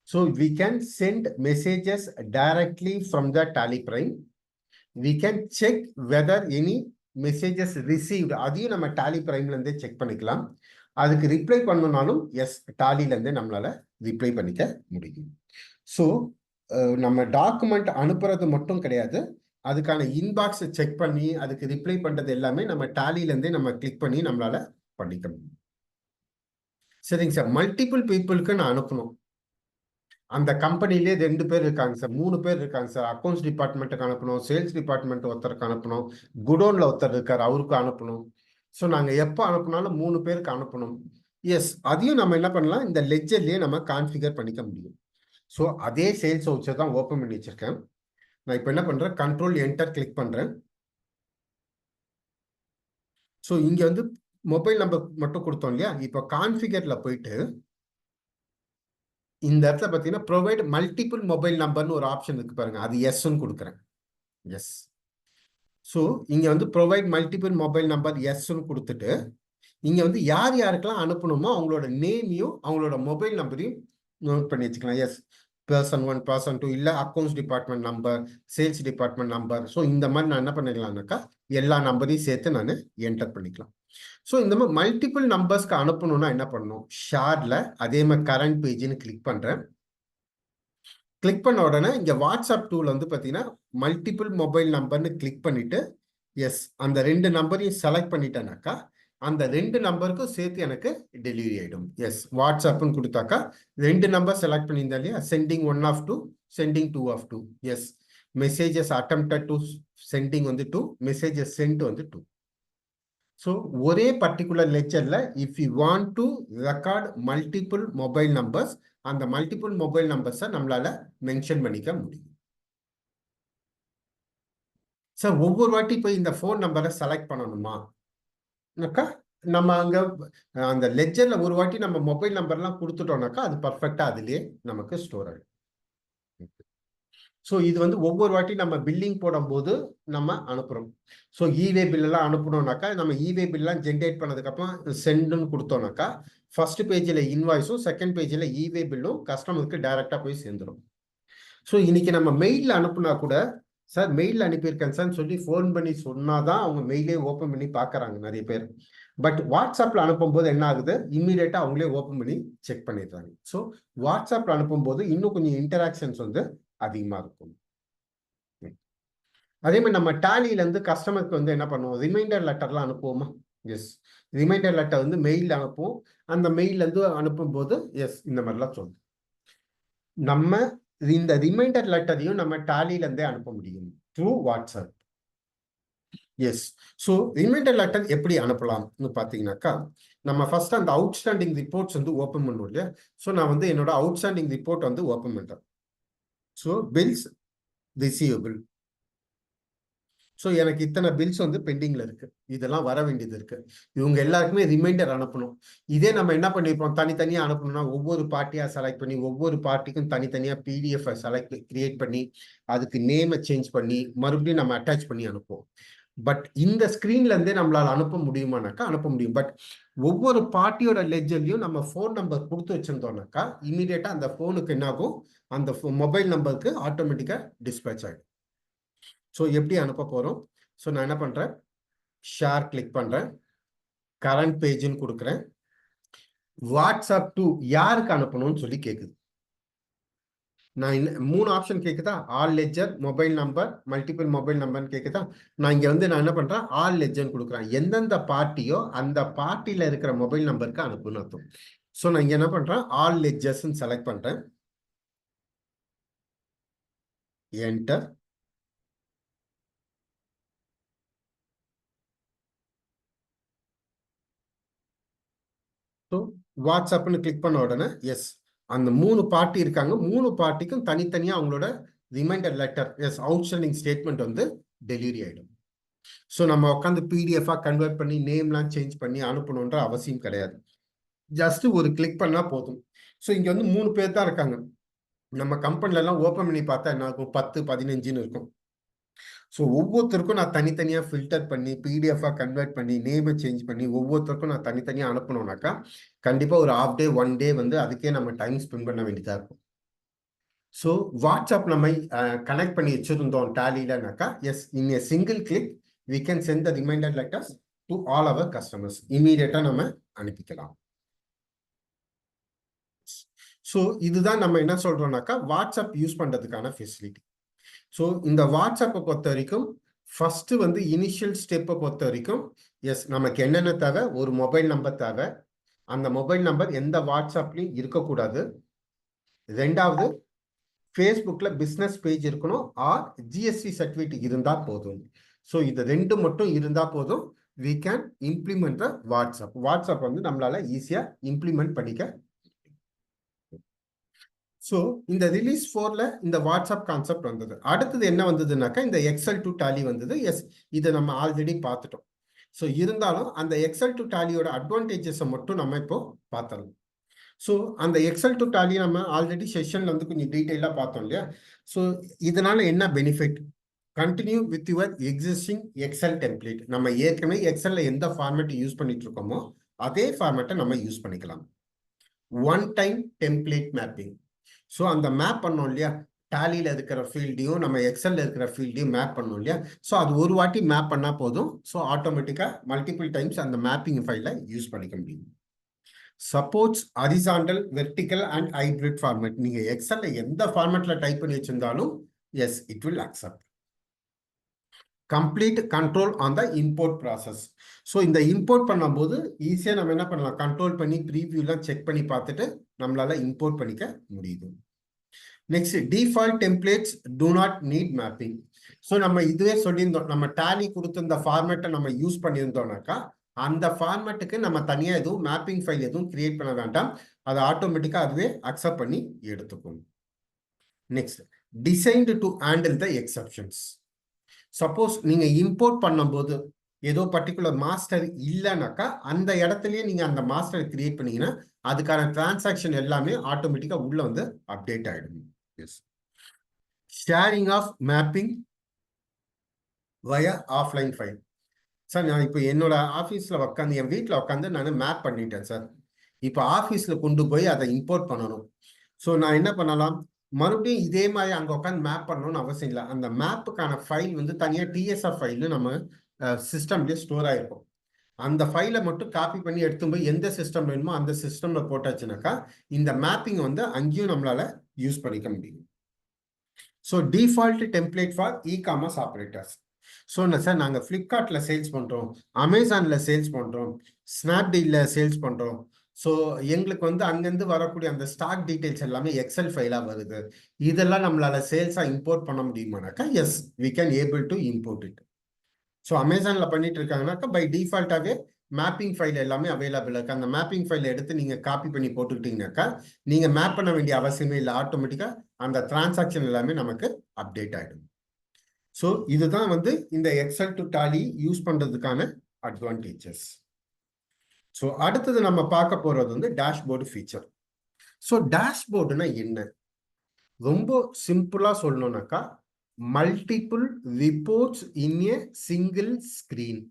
So we can send messages directly from the Tally prime. We can check whether any messages received, அதையும் நம்ம டாலி பிரைம்ல இருந்தே செக் பண்ணிக்கலாம். அதுக்கு ரிப்ளை பண்ணணும்னாலும் எஸ், டாலில இருந்தே நம்மளால ரிப்ளை பண்ணிக்க முடியும். ஸோ நம்ம டாக்குமெண்ட் அனுப்புறது மட்டும் கிடையாது, அதுக்கான இன்பாக்ஸ் செக் பண்ணி அதுக்கு ரிப்ளை பண்றது எல்லாமே நம்ம டாலில இருந்தே நம்ம கிளிக் பண்ணி நம்மளால பண்ணிக்க முடியும். சரிங்க சார், மல்டிபிள் பீப்புளுக்கு நான் அனுப்பணும். அந்த கம்பெனிலே 2 பேர் இருக்காங்க சார், 3 பேர் இருக்காங்க சார். அக்கௌண்ட்ஸ் டிபார்ட்மெண்ட்டுக்கு அனுப்பணும், சேல்ஸ் டிபார்ட்மெண்ட் ஒருத்தருக்கு அனுப்பணும், குடோன்ல ஒருத்தர் இருக்காரு அவருக்கு அனுப்பணும். ஸோ நாங்க எப்போ அனுப்பினாலும் 3 பேருக்கு அனுப்பணும். எஸ், அதையும் நம்ம என்ன பண்ணலாம், இந்த லெட்ஜர்லயே நம்ம கான்ஃபிகர் பண்ணிக்க முடியும். ஸோ அதே சேல்ஸ் வவுச்சர் தான் ஓப்பன் பண்ணி வச்சிருக்கேன். நான் இப்போ என்ன பண்றேன், கண்ட்ரோல் என்டர் கிளிக் பண்றேன். ஸோ இங்க வந்து மொபைல் நம்பர் மட்டும் கொடுத்தோம் இல்லையா, இப்போ கான்ஃபிகர்ல போயிட்டு இந்த இடத்துல பார்த்தீங்கன்னா ப்ரொவைட் மல்டிபிள் மொபைல் நம்பர்னு ஒரு ஆப்ஷன் இருக்கு பாருங்க, அது எஸ்ன்னு கொடுக்குறேன். எஸ், ஸோ இங்க வந்து ப்ரொவைட் மல்டிபிள் மொபைல் நம்பர் எஸ்ன்னு கொடுத்துட்டு இங்க வந்து யார் யாருக்கெல்லாம் அனுப்பணுமோ அவங்களோட நேமையும் அவங்களோட மொபைல் நம்பரையும் நோட் பண்ணி வச்சுக்கலாம். எஸ், பர்சன் 1 பர்சன் 2 இல்லை accounts department number, sales department number. So இந்த மாதிரி நான் என்ன பண்ணிக்கலாம்னாக்கா எல்லா நம்பரையும் சேர்த்து நான் என்டர் பண்ணிக்கலாம். ஸோ இந்த மாதிரி மல்டிபிள் நம்பர்ஸ்க்கு அனுப்பணும்னா என்ன பண்ணணும், ஷேர்ல அதே மாதிரி கரண்ட் பேஜ்னு கிளிக் பண்ணுறேன். கிளிக் பண்ண உடனே இங்கே வாட்ஸ்அப் டூல் வந்து பார்த்தீங்கன்னா மல்டிபிள் மொபைல் நம்பர்னு கிளிக் பண்ணிட்டு எஸ் அந்த 2 நம்பரையும் செலக்ட் பண்ணிட்டேனாக்கா அந்த 2 நம்பருக்கும் சேர்த்து எனக்கு டெலிவரி ஆகிடும். எஸ் வாட்ஸ்அப்னு கொடுத்தாக்கா 2 நம்பர் செலக்ட் பண்ணியிருந்தா இல்லையா, sending 1 of 2, sending 2 of 2. Yes messages attempted to sending வந்து 2, மெசேஜஸ் சென்ட் வந்து 2. ஸோ ஒரே பர்டிகுலர் லெக்சர்ல if you want to record multiple mobile numbers, அந்த மல்டிபிள் மொபைல் நம்பர்ஸை நம்மளால மென்ஷன் பண்ணிக்க முடியும். சார் ஒவ்வொரு வாட்டி போய் இந்த ஃபோன் நம்பரை செலக்ட் பண்ணணுமா, நம்ம அங்க அந்த லெட்ஜர்ல ஒரு வாட்டி நம்ம மொபைல் நம்பர்லாம் கொடுத்துட்டோம்னாக்கா அது பர்ஃபெக்டா அதுலயே நமக்கு ஸ்டோர் ஆகிடும். ஸோ இது வந்து ஒவ்வொரு வாட்டி நம்ம பில்லிங் போடும்போது நம்ம அனுப்புறோம். ஸோ இவே பில்லாம் அனுப்பணும்னாக்கா நம்ம இவே பில்லாம் ஜென்ரேட் பண்ணதுக்கப்புறம் சென்டுன்னு கொடுத்தோம்னாக்கா ஃபர்ஸ்ட் பேஜில் இன்வாய்ஸும் செகண்ட் பேஜில் இவே பில்லும் கஸ்டமருக்கு டைரக்டாக போய் சேர்ந்துடும். ஸோ இன்னைக்கு நம்ம மெயிலில் அனுப்புனா கூட சார் மெயிலில் அனுப்பியிருக்கேன் சார்ன்னு சொல்லி ஃபோன் பண்ணி சொன்னாதான் அவங்க மெயிலே ஓப்பன் பண்ணி பார்க்குறாங்க நிறைய பேர். பட் வாட்ஸ்அப்பில் அனுப்பும்போது என்ன ஆகுது, இம்மீடியட்டாக அவங்களே ஓப்பன் பண்ணி செக் பண்ணிடுறாங்க. ஸோ வாட்ஸ்அப்பில் அனுப்பும்போது இன்னும் கொஞ்சம் இன்டராக்ஷன்ஸ் வந்து அதிகமாக இருக்கும். அதே மாதிரி நம்ம டேலியிலேருந்து கஸ்டமருக்கு வந்து என்ன பண்ணுவோம், ரிமைண்டர் லெட்டர்லாம் அனுப்புவோமா? எஸ் ரிமைண்டர் லெட்டர் வந்து மெயிலில் அனுப்புவோம். அந்த மெயிலேருந்து அனுப்பும்போது எஸ் இந்த மாதிரிலாம் சொல்லுவோம். நம்ம இந்த ரிமைண்டர் லெட்டரையும் நம்ம டேலியிலேருந்தே அனுப்ப முடியும் through WhatsApp. Yes so reminder letter எப்படி அனுப்பலாம்னு பார்த்தீங்கன்னாக்கா நம்ம ஃபர்ஸ்ட் அந்த அவுட்ஸ்டாண்டிங் ரிப்போர்ட்ஸ் வந்து ஓப்பன் பண்ணுவோம் இல்லையா. ஸோ நான் வந்து என்னோட அவுட்ஸ்டாண்டிங் ரிப்போர்ட் வந்து ஓப்பன் பண்ணுறேன். So bills receivable. ஸோ எனக்கு இத்தனை பில்ஸ் வந்து பெண்டிங்ல இருக்கு, இதெல்லாம் வர வேண்டியது இருக்கு, இவங்க எல்லாருக்குமே ரிமைண்டர் அனுப்பணும். இதே நம்ம என்ன பண்ணிருப்போம், தனித்தனியா அனுப்பணும்னா ஒவ்வொரு பார்ட்டியா செலக்ட் பண்ணி ஒவ்வொரு பார்ட்டிக்கும் தனித்தனியா பிடிஎஃப் செலக்ட் கிரியேட் பண்ணி அதுக்கு நேமை சேஞ்ச் பண்ணி மறுபடியும் நம்ம அட்டாச் பண்ணி அனுப்புவோம். பட் இந்த ஸ்கிரீன்ல இருந்தே நம்மளால அனுப்ப முடியுமானாக்கா அனுப்ப முடியும். பட் ஒவ்வொரு பார்ட்டியோட லெட்ஜர்லையும் நம்ம ஃபோன் நம்பர் கொடுத்து வச்சிருந்தோம்னாக்கா இமீடியட்டா அந்த ஃபோனுக்கு என்ன ஆகும், அந்த மொபைல் நம்பருக்கு ஆட்டோமேட்டிக்கா டிஸ்பேச் ஆகிடும். ஸோ எப்படி அனுப்ப போகிறோம், ஸோ நான் என்ன பண்ணுறேன், ஷேர் கிளிக் பண்ணுறேன், கரண்ட் பேஜ்னு கொடுக்குறேன். வாட்ஸ்அப் டு யாருக்கு அனுப்பணும்னு சொல்லி கேட்குது. நான் 3 ஆப்ஷன் கேட்குதா, all ledger, mobile number, multiple mobile நம்பர்னு கேட்குதா. நான் இங்கே வந்து நான் என்ன பண்ணுறேன், ஆல் லெட்ஜர்னு கொடுக்குறேன். எந்தெந்த பார்ட்டியோ அந்த பார்ட்டியில் இருக்கிற மொபைல் நம்பருக்கு அனுப்புன்னு அர்த்தம். ஸோ நான் இங்கே என்ன பண்ணுறேன், ஆல் லெட்ஜர்ஸ்ன்னு செலக்ட் பண்ணுறேன், என்டர். ஸோ வாட்ஸ்அப்னு கிளிக் பண்ண உடனே எஸ் அந்த 3 பார்ட்டி இருக்காங்க, 3 பார்ட்டிக்கும் தனித்தனியாக அவங்களோட reminder letter yes outstanding statement வந்து டெலிவரி ஆகிடும். ஸோ நம்ம உட்காந்து பிடிஎஃபாக கன்வெர்ட் பண்ணி நேம்லாம் சேஞ்ச் பண்ணி அனுப்பணுன்ற அவசியம் கிடையாது. ஜஸ்ட் ஒரு கிளிக் பண்ணால் போதும். ஸோ இங்கே வந்து 3 பேர் தான் இருக்காங்க. நம்ம கம்பெனிலலாம் ஓப்பன் பண்ணி பார்த்தா என்ன இருக்கும், 10 15ன்னு இருக்கும். ஸோ ஒவ்வொருத்தருக்கும் நான் தனித்தனியாக ஃபில்டர் பண்ணி பிடிஎஃபாக கன்வெர்ட் பண்ணி நேமை சேஞ்ச் பண்ணி ஒவ்வொருத்தருக்கும் நான் தனித்தனியாக அனுப்பணும்னாக்கா கண்டிப்பாக ஒரு ஹாஃப் டே 1 டே வந்து அதுக்கே நம்ம டைம் ஸ்பெண்ட் பண்ண வேண்டியதாக இருக்கும். ஸோ வாட்ஸ்அப் நம்ம கனெக்ட் பண்ணி வச்சுருந்தோம் டேலியிலனாக்கா yes in a single click we can send the reminder letters to all our customers. இமீடியட்டாக நம்ம அனுப்பிக்கலாம். ஸோ இதுதான் நம்ம என்ன சொல்கிறோம்னாக்கா வாட்ஸ்அப் யூஸ் பண்ணுறதுக்கான ஃபெசிலிட்டி. ஸோ இந்த வாட்ஸ்அப்பை பொறுத்த வரைக்கும் ஃபஸ்ட்டு வந்து இனிஷியல் ஸ்டெப்பை பொறுத்த வரைக்கும் எஸ் நமக்கு என்னென்ன தேவை, ஒரு மொபைல் நம்பர் தேவை, அந்த மொபைல் நம்பர் எந்த வாட்ஸ்அப்லையும் இருக்கக்கூடாது. 2வது ஃபேஸ்புக்கில் பிஸ்னஸ் பேஜ் இருக்கணும், ஆர் ஜிஎஸ்டி சர்டிஃபிகேட் இருந்தால் போதும். ஸோ இது 2 மட்டும் இருந்தால் போதும், we can implement the WhatsApp. WhatsApp வந்து நம்மளால ஈஸியாக இம்ப்ளிமெண்ட் பண்ணிக்க. ஸோ இந்த ரிலீஸ் 4ல இந்த வாட்ஸ்அப் கான்செப்ட் வந்தது. அடுத்தது என்ன வந்ததுனாக்கா இந்த எக்ஸல் டு டாலி வந்தது. எஸ் இதை நம்ம ஆல்ரெடி பார்த்துட்டோம். ஸோ இருந்தாலும் அந்த எக்ஸல் டு டாலியோட அட்வான்டேஜஸை மட்டும் நம்ம இப்போ பார்த்துடலாம். ஸோ அந்த எக்ஸல் டு டாலி நம்ம ஆல்ரெடி செஷன்ல வந்து கொஞ்சம் டீட்டெயிலாக பார்த்தோம் இல்லையா. ஸோ இதனால என்ன benefit, continue with your existing Excel template. நம்ம ஏற்கனவே எக்ஸல்ல எந்த ஃபார்மேட் யூஸ் பண்ணிட்டு இருக்கோமோ அதே ஃபார்மேட்டை நம்ம யூஸ் பண்ணிக்கலாம். One time template mapping. So அந்த மேப் பண்ணோம் இல்லையா, டேலியில் இருக்கிற ஃபீல்டையும் நம்ம எக்ஸல்ல இருக்கிற ஃபீல்டையும் மேப் பண்ணோம் இல்லையா, ஸோ அது ஒரு வாட்டி மேப் பண்ணால் போதும். ஸோ ஆட்டோமேட்டிக்காக மல்டிபிள் டைம்ஸ் அந்த மேப்பிங் ஃபைலை யூஸ் பண்ணிக்க முடியும். Supports horizontal, vertical and hybrid format. நீங்கள் எக்ஸல்ல எந்த ஃபார்மேட்டில் டைப் பண்ணி வச்சிருந்தாலும் yes, it will accept. Complete control on the import process. So இந்த இம்போர்ட் பண்ணும்போது ஈஸியாக நம்ம என்ன பண்ணலாம், கண்ட்ரோல் பண்ணி ப்ரீவியூலாம் செக் பண்ணி பார்த்துட்டு நம்மளால இம்போர்ட் பண்ணிக்க முடியுது. Next, default templates do not need mapping. So நம்ம இதுவே சொல்லியிருந்தோம், நம்ம டேலி கொடுத்த இந்த ஃபார்மேட்டை நம்ம யூஸ் பண்ணியிருந்தோம்னாக்கா அந்த ஃபார்மேட்டுக்கு நம்ம தனியாக எதுவும் மேப்பிங் ஃபைல் எதுவும் கிரியேட் பண்ண வேண்டாம், அதை ஆட்டோமேட்டிக்காக அதுவே அக்செப்ட் பண்ணி எடுத்துக்கும். Next, designed to handle the exceptions. Suppose நீங்க இம்போர்ட் பண்ணும்போது ஏதோ பர்டிகுலர் மாஸ்டர் இல்லைனாக்கா அந்த இடத்துலயே நீங்க அந்த மாஸ்டர் கிரியேட் பண்ணீங்கன்னா அதுக்கான டிரான்சாக்ஷன் எல்லாமே ஆட்டோமேட்டிக்கா உள்ள வந்து அப்டேட் ஆயிடும். Yes. Sharing of mapping via offline file. Sir நான் இப்போ என்னோட ஆஃபீஸில் உட்காந்து என் வீட்டில் உட்காந்து நான் மேப் பண்ணிட்டேன் சார். இப்போ ஆஃபீஸில் கொண்டு போய் அதை இம்போர்ட் பண்ணணும். ஸோ நான் என்ன பண்ணலாம், மறுபடியும் இதே மாதிரி அங்கே உட்காந்து மேப் பண்ணணும்னு அவசியம் இல்லை. அந்த மேப்புக்கான ஃபைல் வந்து தனியாக டிஎஸ்எஃப் ஃபைலு நம்ம சிஸ்டம்லேயே ஸ்டோர் ஆகிருக்கும். அந்த ஃபைலை மட்டும் காப்பி பண்ணி எடுத்து போய் எந்த சிஸ்டம் வேணுமோ அந்த சிஸ்டமில் போட்டாச்சுனாக்கா இந்த மேப்பிங் வந்து அங்கேயும் நம்மளால யூஸ் பண்ணிக்க முடியும். So default template for e-commerce operators. So sir நாங்கள் ஃப்ளிப்கார்ட்டில் சேல்ஸ் பண்ணுறோம், அமேசானில் சேல்ஸ் பண்ணுறோம், ஸ்னாப்டீலில் சேல்ஸ் பண்ணுறோம். ஸோ எங்களுக்கு வந்து அங்கேருந்து வரக்கூடிய அந்த ஸ்டாக் டீட்டெயில்ஸ் எல்லாமே எக்ஸல் ஃபைலாக வருது. இதெல்லாம் நம்மளால சேல்ஸாக இம்போர்ட் பண்ண முடியுமானாக்கா yes, we can able to import it. So அமேசானில் பண்ணிட்டு இருக்காங்கனாக்கா பை டிஃபால்ட்டாகவே மேப்பிங் ஃபைல் எல்லாமே அவைலபிள் இருக்குது. அந்த மேப்பிங் ஃபைலை எடுத்து நீங்கள் காப்பி பண்ணி போட்டுக்கிட்டீங்கன்னாக்கா நீங்கள் மேப் பண்ண வேண்டிய அவசியமே இல்லை, ஆட்டோமேட்டிக்காக அந்த டிரான்சாக்ஷன் எல்லாமே நமக்கு அப்டேட் ஆகிடும். ஸோ இதுதான் வந்து இந்த எக்ஸல் டு டாலி யூஸ் பண்ணுறதுக்கான அட்வான்டேஜஸ். ஸோ அடுத்தது நம்ம பார்க்க போகிறது வந்து டேஷ்போர்டு ஃபீச்சர். ஸோ டேஷ்போர்டுனா என்ன, ரொம்ப சிம்பிளாக சொல்லணும்னாக்கா multiple reports in a single screen.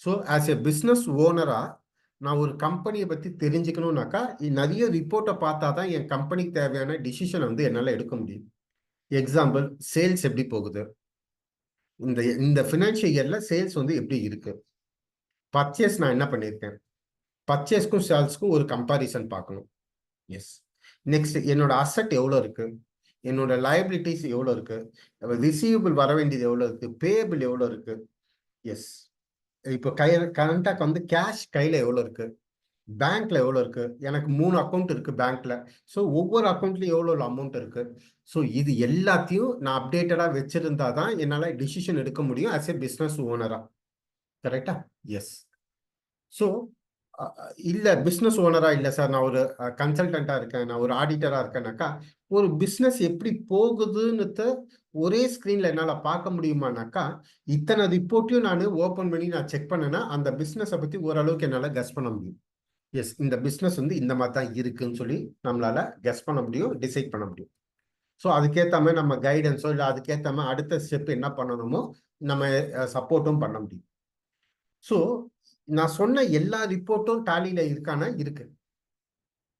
So as a business ஓனரா நான் ஒரு கம்பெனியை பற்றி தெரிஞ்சுக்கணும்னாக்கா நிறைய ரிப்போர்ட்டை பார்த்தா தான் என் கம்பெனிக்கு தேவையான டிசிஷனை வந்து என்னால் எடுக்க முடியும். எக்ஸாம்பிள், சேல்ஸ் எப்படி போகுது, இந்த ஃபினான்ஷியல் இயர்ல சேல்ஸ் வந்து எப்படி இருக்கு, பர்ச்சேஸ் நான் என்ன பண்ணியிருக்கேன், பர்ச்சேஸ்க்கும் சேல்ஸ்க்கும் ஒரு கம்பாரிசன் பார்க்கணும். எஸ். நெக்ஸ்ட், என்னோட அசட் எவ்வளோ இருக்கு, என்னோட லயபிலிட்டிஸ் எவ்வளோ இருக்கு, ரிசீவபிள் வர வேண்டியது எவ்வளோ இருக்கு, பேபிள் எவ்வளோ இருக்கு. எஸ். இப்போ கரண்டாக வந்து கேஷ் கையில் எவ்வளோ இருக்கு, பேங்க்ல எவ்வளோ இருக்கு, எனக்கு 3 அக்கௌண்ட் இருக்கு பேங்க்ல. ஸோ ஒவ்வொரு அக்கௌண்ட்லயும் எவ்வளோ அமௌண்ட் இருக்கு. ஸோ இது எல்லாத்தையும் நான் அப்டேட்டடா வச்சிருந்தா தான் என்னால் டிசிஷன் எடுக்க முடியும் ஆஸ் எ பிஸ்னஸ் ஓனரா. கரெக்டா? எஸ். ஸோ இல்லை பிஸ்னஸ் ஓனரா இல்லை சார், நான் ஒரு கன்சல்டண்ட்டாக இருக்கேன், நான் ஒரு ஆடிட்டராக இருக்கேனாக்கா ஒரு பிஸ்னஸ் எப்படி போகுதுன்னு ஒரே ஸ்க்ரீனில் என்னால் பார்க்க முடியுமானாக்கா இத்தனை ரிப்போர்ட்டையும் நான் ஓப்பன் பண்ணி நான் செக் பண்ணேன்னா அந்த பிஸ்னஸை பற்றி ஓரளவுக்கு என்னால் கெஸ் பண்ண முடியும். எஸ், இந்த பிஸ்னஸ் வந்து இந்த மாதிரி தான் இருக்குன்னு சொல்லி நம்மளால கெஸ் பண்ண முடியும், டிசைட் பண்ண முடியும். ஸோ அதுக்கேற்ற மாதிரி நம்ம கைடன்ஸோ இல்லை அதுக்கேற்ற மாதிரி அடுத்த ஸ்டெப் என்ன பண்ணணுமோ நம்ம சப்போர்ட்டும் பண்ண முடியும். ஸோ நான் சொன்ன எல்லா ரிப்போர்ட்டும் டாலியில இருக்கானா இருக்கு.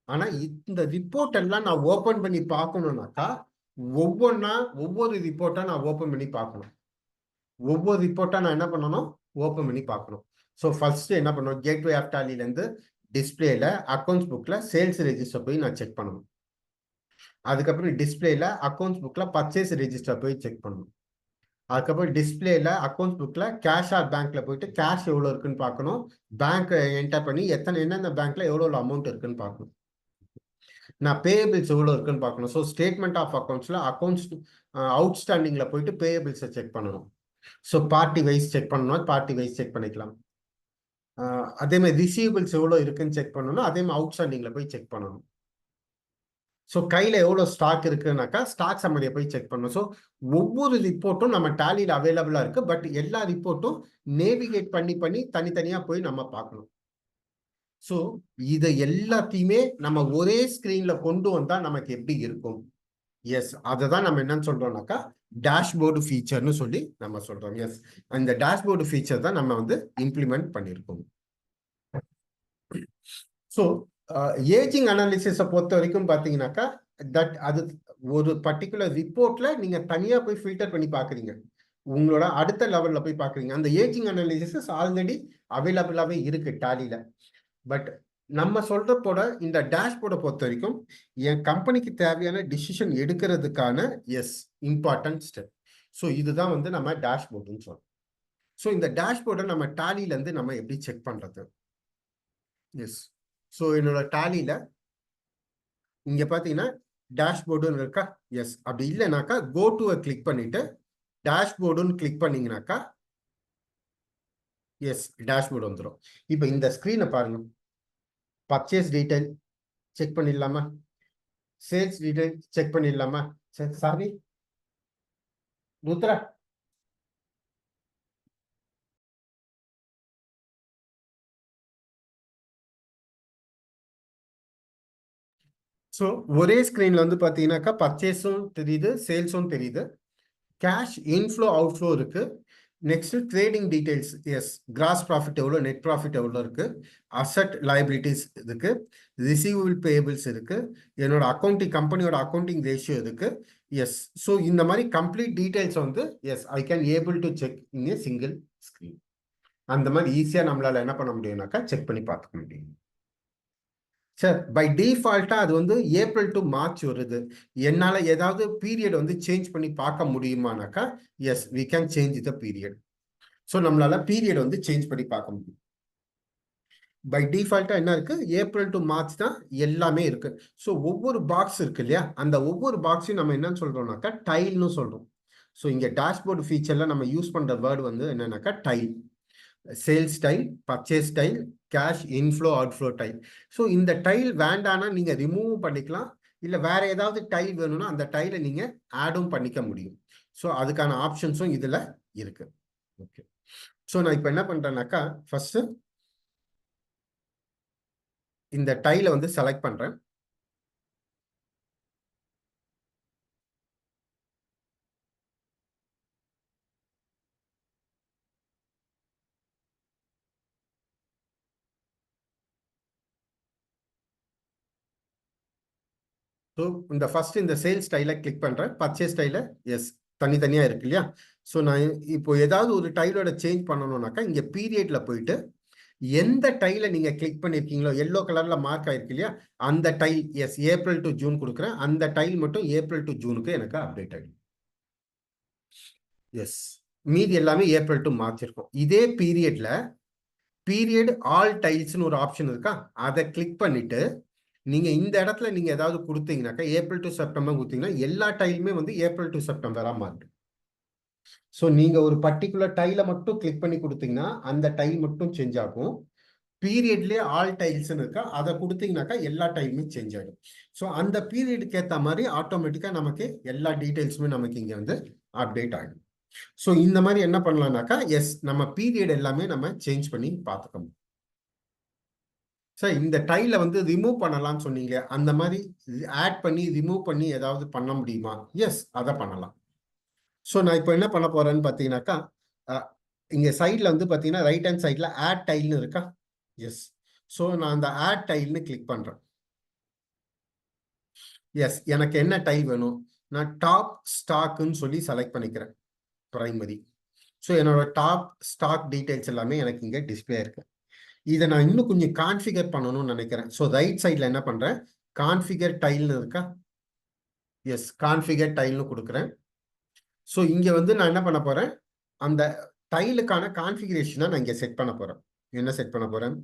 ஆனா இந்த ரிப்போர்ட் எல்லாம் நான் ஓப்பன் பண்ணி பார்க்கணும்னாக்கா ஒவ்வொரு ரிப்போர்ட்டா நான் ஓப்பன் பண்ணி பார்க்கணும். ஒவ்வொரு ரிப்போர்ட்டா நான் என்ன பண்ணணும், ஓப்பன் பண்ணி பார்க்கணும். ஸோ ஃபர்ஸ்ட் என்ன பண்ணணும், கேட்வே ஆஃப் டாலிலேருந்து டிஸ்பிளேல அக்கௌண்ட்ஸ் புக்ல சேல்ஸ் ரெஜிஸ்டர் போய் நான் செக் பண்ணணும். அதுக்கப்புறம் டிஸ்பிளேல அக்கௌண்ட்ஸ் புக்ல பர்ச்சேஸ் ரெஜிஸ்டர் போய் செக் பண்ணணும். அதுக்கப்புறம் டிஸ்பிளேல அக்கௌண்ட்ஸ் புக்ல கேஷ் ஆர் பேங்க்ல போயிட்டு கேஷ் எவ்வளோ இருக்குன்னு பார்க்கணும். பேங்க் என்டர் பண்ணி என்னென்ன பேங்க்ல எவ்வளோ அமௌண்ட் இருக்குன்னு பார்க்கணும். நான் பேயபிள்ஸ் எவ்வளோ இருக்குன்னு பார்க்கணும். ஸோ ஸ்டேட்மெண்ட் ஆஃப் அக்கௌண்ட்ஸ்ல அக்கௌண்ட்ஸ் அவுட்ஸ்டாண்டிங்ல போயிட்டு பேயபிள்ஸை செக் பண்ணணும். ஸோ பார்ட்டி வைஸ் செக் பண்ணணும், பார்ட்டி வைஸ் செக் பண்ணிக்கலாம். அதே மாதிரி ரிசீவபிள்ஸ் எவ்வளோ இருக்குன்னு செக் பண்ணணும், அதே மாதிரி அவுட்ஸ்டாண்டிங்ல போய் செக் பண்ணணும். ஸோ கையில் எவ்வளோ ஸ்டாக் இருக்குனாக்கா ஸ்டாக் சம்மரியை போய் செக் பண்ணணும். ஸோ ஒவ்வொரு ரிப்போர்ட்டும் நம்ம டேலியில் அவைலபிளாக இருக்கு. பட் எல்லா ரிப்போர்ட்டும் நேவிகேட் பண்ணி தனித்தனியாக போய் நம்ம பார்க்கணும். ஸோ இதை எல்லாத்தையுமே நம்ம ஒரே ஸ்கிரீன்ல கொண்டு வந்தா நமக்கு எப்படி இருக்கும். எஸ், அதை தான் நம்ம என்னன்னு சொல்றோம்னாக்கா டேஷ்போர்டு ஃபீச்சர்னு சொல்லி நம்ம சொல்றோம். எஸ், அந்த டேஷ்போர்டு ஃபீச்சர் தான் நம்ம வந்து இம்ப்ளிமெண்ட் பண்ணியிருக்கோம். ஸோ ஏஜிங் அனாலிசிஸை பொறுத்த வரைக்கும் பார்த்தீங்கன்னாக்கா அது ஒரு பர்டிகுலர் ரிப்போர்ட்ல நீங்க தனியா போய் ஃபில்டர் பண்ணி பாக்குறீங்க, உங்களோட அடுத்த லெவல்ல போய் பாக்குறீங்க. அந்த ஏஜிங் அனாலிசிஸ் ஆல்ரெடி அவைலபிளாவே இருக்கு டாலில. பட் நம்ம சொல்றதோட இந்த டேஷ்போர்டை பொறுத்த வரைக்கும் என் கம்பெனிக்கு தேவையான டிசிஷன் எடுக்கிறதுக்கான இம்பார்ட்டன்ட் ஸ்டெப். ஸோ இதுதான் வந்து நம்ம டேஷ்போர்டுன்னு சொல்றோம். ஸோ இந்த டேஷ்போர்டை நம்ம டாலில இருந்து நம்ம எப்படி செக் பண்றது? ஸோ என்னோட டாலில இங்க பாத்தீங்கன்னா டேஷ்போர்டுன்னு இருக்கா? அப்படி இல்லைனாக்கா கோ டு கிளிக் பண்ணிட்டு டேஷ்போர்டுன்னு கிளிக் பண்ணீங்கன்னாக்கா டேஷ்போர்டு வந்துடும். இப்போ இந்த ஸ்கிரீனை பாருங்க. பர்ச்சேஸ் டீடைல் செக் பண்ணிடலாமா? சேல்ஸ் டீடைல் செக் பண்ணிடலாமா? சாரி ருத்ரா, ஸோ ஒரே ஸ்கிரீன்ல வந்து பாத்தீங்கன்னாக்கா பர்ச்சேஸும் தெரியுது, சேல்ஸும் தெரியுது, கேஷ் இன்ஃப்ளோ அவுட்ஃப்ளோ இருக்கு. Next trading details, gross profit எவ்வளோ, நெட் ப்ராஃபிட் எவ்வளோ இருக்கு, அசட் லைபிலிட்டிஸ் இருக்கு, ரிசீவபிள் பேபிள்ஸ் இருக்கு, என்னோட அக்கௌண்டிங் கம்பெனியோட அக்கௌண்டிங் ரேஷியோ இருக்கு. ஸோ இந்த மாதிரி கம்ப்ளீட் டீடைல்ஸ் வந்து I can able to check in a single screen. அந்த மாதிரி ஈஸியா நம்மளால என்ன பண்ண முடியும்னாக்கா செக் பண்ணி பார்த்துக்க முடியும். சார் பை டிஃபால்ட்டா அது வந்து ஏப்ரல் டு மார்ச் வருது. என்னால ஏதாவது பீரியட் வந்து சேஞ்ச் பண்ணி பார்க்க முடியுமானாக்கா we can change the period. So நம்மளால பீரியட் வந்து சேஞ்ச் பண்ணி பார்க்க முடியும். பை டிஃபால்ட்டா என்ன இருக்கு, ஏப்ரல் டு மார்ச் தான் எல்லாமே இருக்கு. ஸோ ஒவ்வொரு பாக்ஸ் இருக்கு இல்லையா, அந்த ஒவ்வொரு பாக்ஸையும் நம்ம என்னன்னு சொல்றோம்னாக்கா டைல்னு சொல்றோம். ஸோ இங்க டேஷ்போர்டு ஃபீச்சர்ல நம்ம யூஸ் பண்ற வேர்டு வந்து என்னன்னாக்கா tile. Sales tile, purchase tile, cash inflow outflow tile. So இந்த டைல் வேண்டானா நீங்க ரிமூவ் பண்ணிக்கலாம், இல்லை வேற ஏதாவது டைல் வேணும்னா அந்த டைலை நீங்க ஆடும் பண்ணிக்க முடியும். ஸோ அதுக்கான ஆப்ஷன்ஸும் இதுல இருக்கு. ஓகே, ஸோ நான் இப்போ என்ன பண்றேன்னாக்கா ஃபர்ஸ்ட் இந்த டைலை வந்து செலக்ட் பண்றேன். ஸோ இந்த ஃபர்ஸ்ட் இந்த சேல்ஸ் டைலை கிளிக் பண்றேன். பர்ச்சேஸ் டைல தனித்தனியா இருக்கு இல்லையா? ஸோ நான் இப்போ ஏதாவது ஒரு டைலோட சேஞ்ச் பண்ணணும்னாக்கா இங்க பீரியட்ல போயிட்டு எந்த டைல நீங்க கிளிக் பண்ணிருக்கீங்களோ எல்லோ கலர்ல மார்க் ஆயிருக்கு இல்லையா, அந்த டைல் ஏப்ரல் டு ஜூன் கொடுக்குறேன். அந்த டைல் மட்டும் ஏப்ரல் டு ஜூனுக்கு எனக்கு அப்டேட் ஆகிடும். மீதி எல்லாமே ஏப்ரல் டு மார்ச் இருக்கும். இதே பீரியட்ல பீரியட் ஆல் டைல்ஸ்னு ஒரு ஆப்ஷன் இருக்கா, அதை கிளிக் பண்ணிட்டு நீங்க இந்த இடத்துல நீங்க ஏதாவது கொடுத்தீங்கன்னாக்கா ஏப்ரல் டு செப்டம்பர் கொடுத்தீங்கன்னா எல்லா டைலுமே வந்து ஏப்ரல் டு செப்டம்பரா மாறும். ஸோ நீங்க ஒரு பர்டிகுலர் டைலை மட்டும் கிளிக் பண்ணி கொடுத்தீங்கன்னா அந்த டைல் மட்டும் சேஞ்ச் ஆகும். பீரியட்லேயே ஆல் டைல்ஸ்னு இருக்கா, அதை கொடுத்தீங்கன்னாக்கா எல்லா டைலுமே சேஞ்ச் ஆகிடும். ஸோ அந்த பீரியடுக்கு ஏற்ற மாதிரி ஆட்டோமேட்டிக்கா நமக்கு எல்லா டீடைல்ஸுமே நமக்கு இங்க வந்து அப்டேட் ஆகிடும். ஸோ இந்த மாதிரி என்ன பண்ணலாம்னாக்கா நம்ம பீரியட் எல்லாமே நம்ம சேஞ்ச் பண்ணி பார்த்துக்கணும். சார் இந்த டைல வந்து ரிமூவ் பண்ணலாம்னு சொன்னீங்க, அந்த மாதிரி ஆட் பண்ணி ரிமூவ் பண்ணி ஏதாவது பண்ண முடியுமா? அதை பண்ணலாம். ஸோ நான் இப்போ என்ன பண்ண போறேன்னு பார்த்தீங்கன்னாக்கா இங்க சைட்ல வந்து பார்த்தீங்கன்னா ரைட் ஹேண்ட் சைட்ல ஆட் டைல்னு இருக்கா? ஸோ நான் அந்த ஆட் டைல்னு கிளிக் பண்றேன். எனக்கு என்ன டைல் வேணும், நான் டாப் ஸ்டாக்னு சொல்லி செலக்ட் பண்ணிக்கிறேன் பிரைமரி. ஸோ என்னோட டாப் ஸ்டாக் டீடைல்ஸ் எல்லாமே எனக்கு இங்க டிஸ்பிளே இருக்கு. இதை நான் இன்னும் கொஞ்சம் கான்ஃபிகர் பண்ணணும்னு நினைக்கிறேன். ஸோ ரைட் சைட்ல என்ன பண்றேன், கான்ஃபிகர் டைல்னு இருக்கா? கான்ஃபிகர் டைல்னு கொடுக்குறேன். ஸோ இங்க வந்து நான் என்ன பண்ண போறேன், அந்த டைலுக்கான கான்ஃபிகரேஷனை நான் இங்க செட் பண்ண போறேன். என்ன செட் பண்ண போறேன்,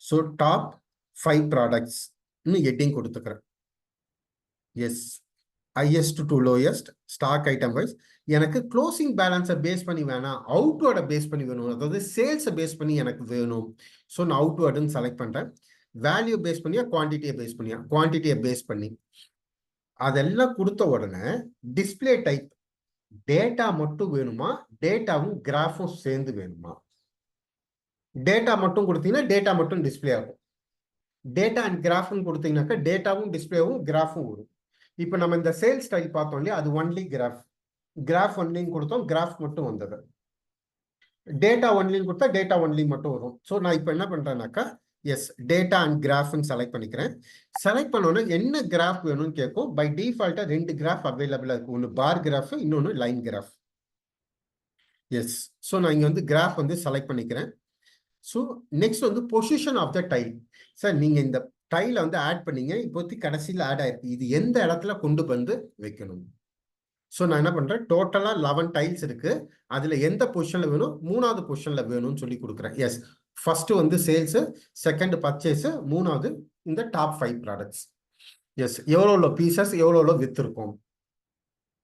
ஸோ டாப் 5 ப்ராடக்ட்ஸ் ஹெட்டிங் கொடுத்துக்கிறேன். Highest to lowest stock item wise. எனக்கு க்ளோசிங் பேலன்ஸை பேஸ் பண்ணி வேணாம், அவுட்வேர்டை பேஸ் பண்ணி வேணும், அதாவது சேல்ஸை பேஸ் பண்ணி எனக்கு வேணும். ஸோ நான் அவுட்வேர்டுன்னு செலக்ட் பண்றேன். வேல்யூ பேஸ் பண்ணியா குவான்டிட்டியை பேஸ் பண்ணியா, குவான்டிட்டியை பேஸ் பண்ணி அதெல்லாம் கொடுத்த உடனே டிஸ்பிளே டைப் டேட்டா மட்டும் வேணுமா, டேட்டாவும் கிராஃபும் சேர்ந்து வேணுமா? டேட்டா மட்டும் கொடுத்தீங்கன்னா டேட்டா மட்டும் டிஸ்பிளே ஆகும். டேட்டா அண்ட் கிராஃப்னு கொடுத்தீங்கன்னாக்கா டேட்டாவும் டிஸ்பிளேவும் கிராஃபும் வரும். இப்போ நம்ம இந்த சேல்ஸ் ஸ்டைல் பார்த்தோம் இல்லையா, அது ஒன்லி கிராஃப் ஒன்லின்னு கொடுத்தோம், கிராஃப் மட்டும் வந்தது. டேட்டா ஒன்லின்னு கொடுத்தா டேட்டா ஒன்லி மட்டும் வரும். ஸோ நான் இப்போ என்ன பண்றேன்னாக்கா எஸ் டேட்டா அண்ட் கிராஃப்னு செலக்ட் பண்ணிக்கிறேன். செலக்ட் பண்ணோன்னா என்ன கிராஃப் வேணும்னு கேட்கும். பை டிஃபால்ட்டா 2 கிராஃப் அவைலபிளா இருக்கு. ஒன்று பார் கிராஃப், இன்னொன்று லைன் கிராஃப். எஸ், ஸோ நான் இங்கே வந்து கிராஃப் வந்து செலக்ட் பண்ணிக்கிறேன். ஸோ நெக்ஸ்ட் வந்து position of the tile. Sir நீங்கள் இந்த டைலை வந்து ஆட் பண்ணீங்க, இப்போதைக்கு கடைசியில் ஆட் ஆயிருக்கு, இது எந்த இடத்துல கொண்டு வந்து வைக்கணும். ஸோ நான் என்ன பண்ணுறேன், டோட்டலாக 11 டைல்ஸ் இருக்கு, அதில் எந்த பொசிஷனில் வேணும், 3வது பொசிஷனில் வேணும்னு சொல்லி கொடுக்குறேன். எஸ், ஃபர்ஸ்ட் வந்து சேல்ஸு, செகண்ட் பர்ச்சேஸு, 3வது இந்த டாப் 5 ப்ராடக்ட்ஸ். எஸ், எவ்வளோ பீசஸ், எவ்வளோ வித் இருக்கும்.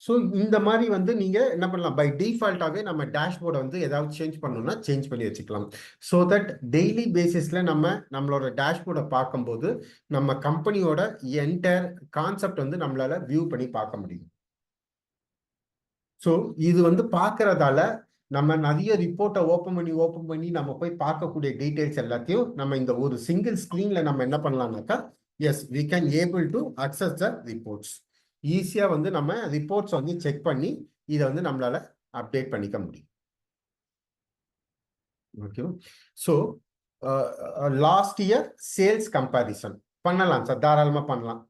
ஸோ இந்த மாதிரி வந்து நீங்கள் என்ன பண்ணலாம், பை டிஃபால்ட்டாகவே நம்ம டேஷ்போர்டை வந்து ஏதாவது சேஞ்ச் பண்ணணும்னா சேஞ்ச் பண்ணி வச்சுக்கலாம். ஸோ தட் டெய்லி பேசிஸில் நம்மளோட டேஷ்போர்டை பார்க்கும்போது நம்ம கம்பெனியோட என்டையர் கான்செப்ட் வந்து நம்மளால வியூ பண்ணி பார்க்க முடியும். ஸோ இது வந்து பார்க்கறதால நம்ம நிறைய ரிப்போர்ட்டை ஓப்பன் பண்ணி நம்ம போய் பார்க்கக்கூடிய டீட்டெயில்ஸ் எல்லாத்தையும் நம்ம இந்த ஒரு சிங்கிள் ஸ்க்ரீன்ல நம்ம என்ன பண்ணலாம்னாக்கா, yes we can able to access the reports. ஈஸியாக வந்து நம்ம ரிப்போர்ட்ஸ் வந்து செக் பண்ணி இதை வந்து நம்மளால அப்டேட் பண்ணிக்க முடியும். Okay, so last year sales comparison பண்ணலாம் சார், தாராளமாக பண்ணலாம்.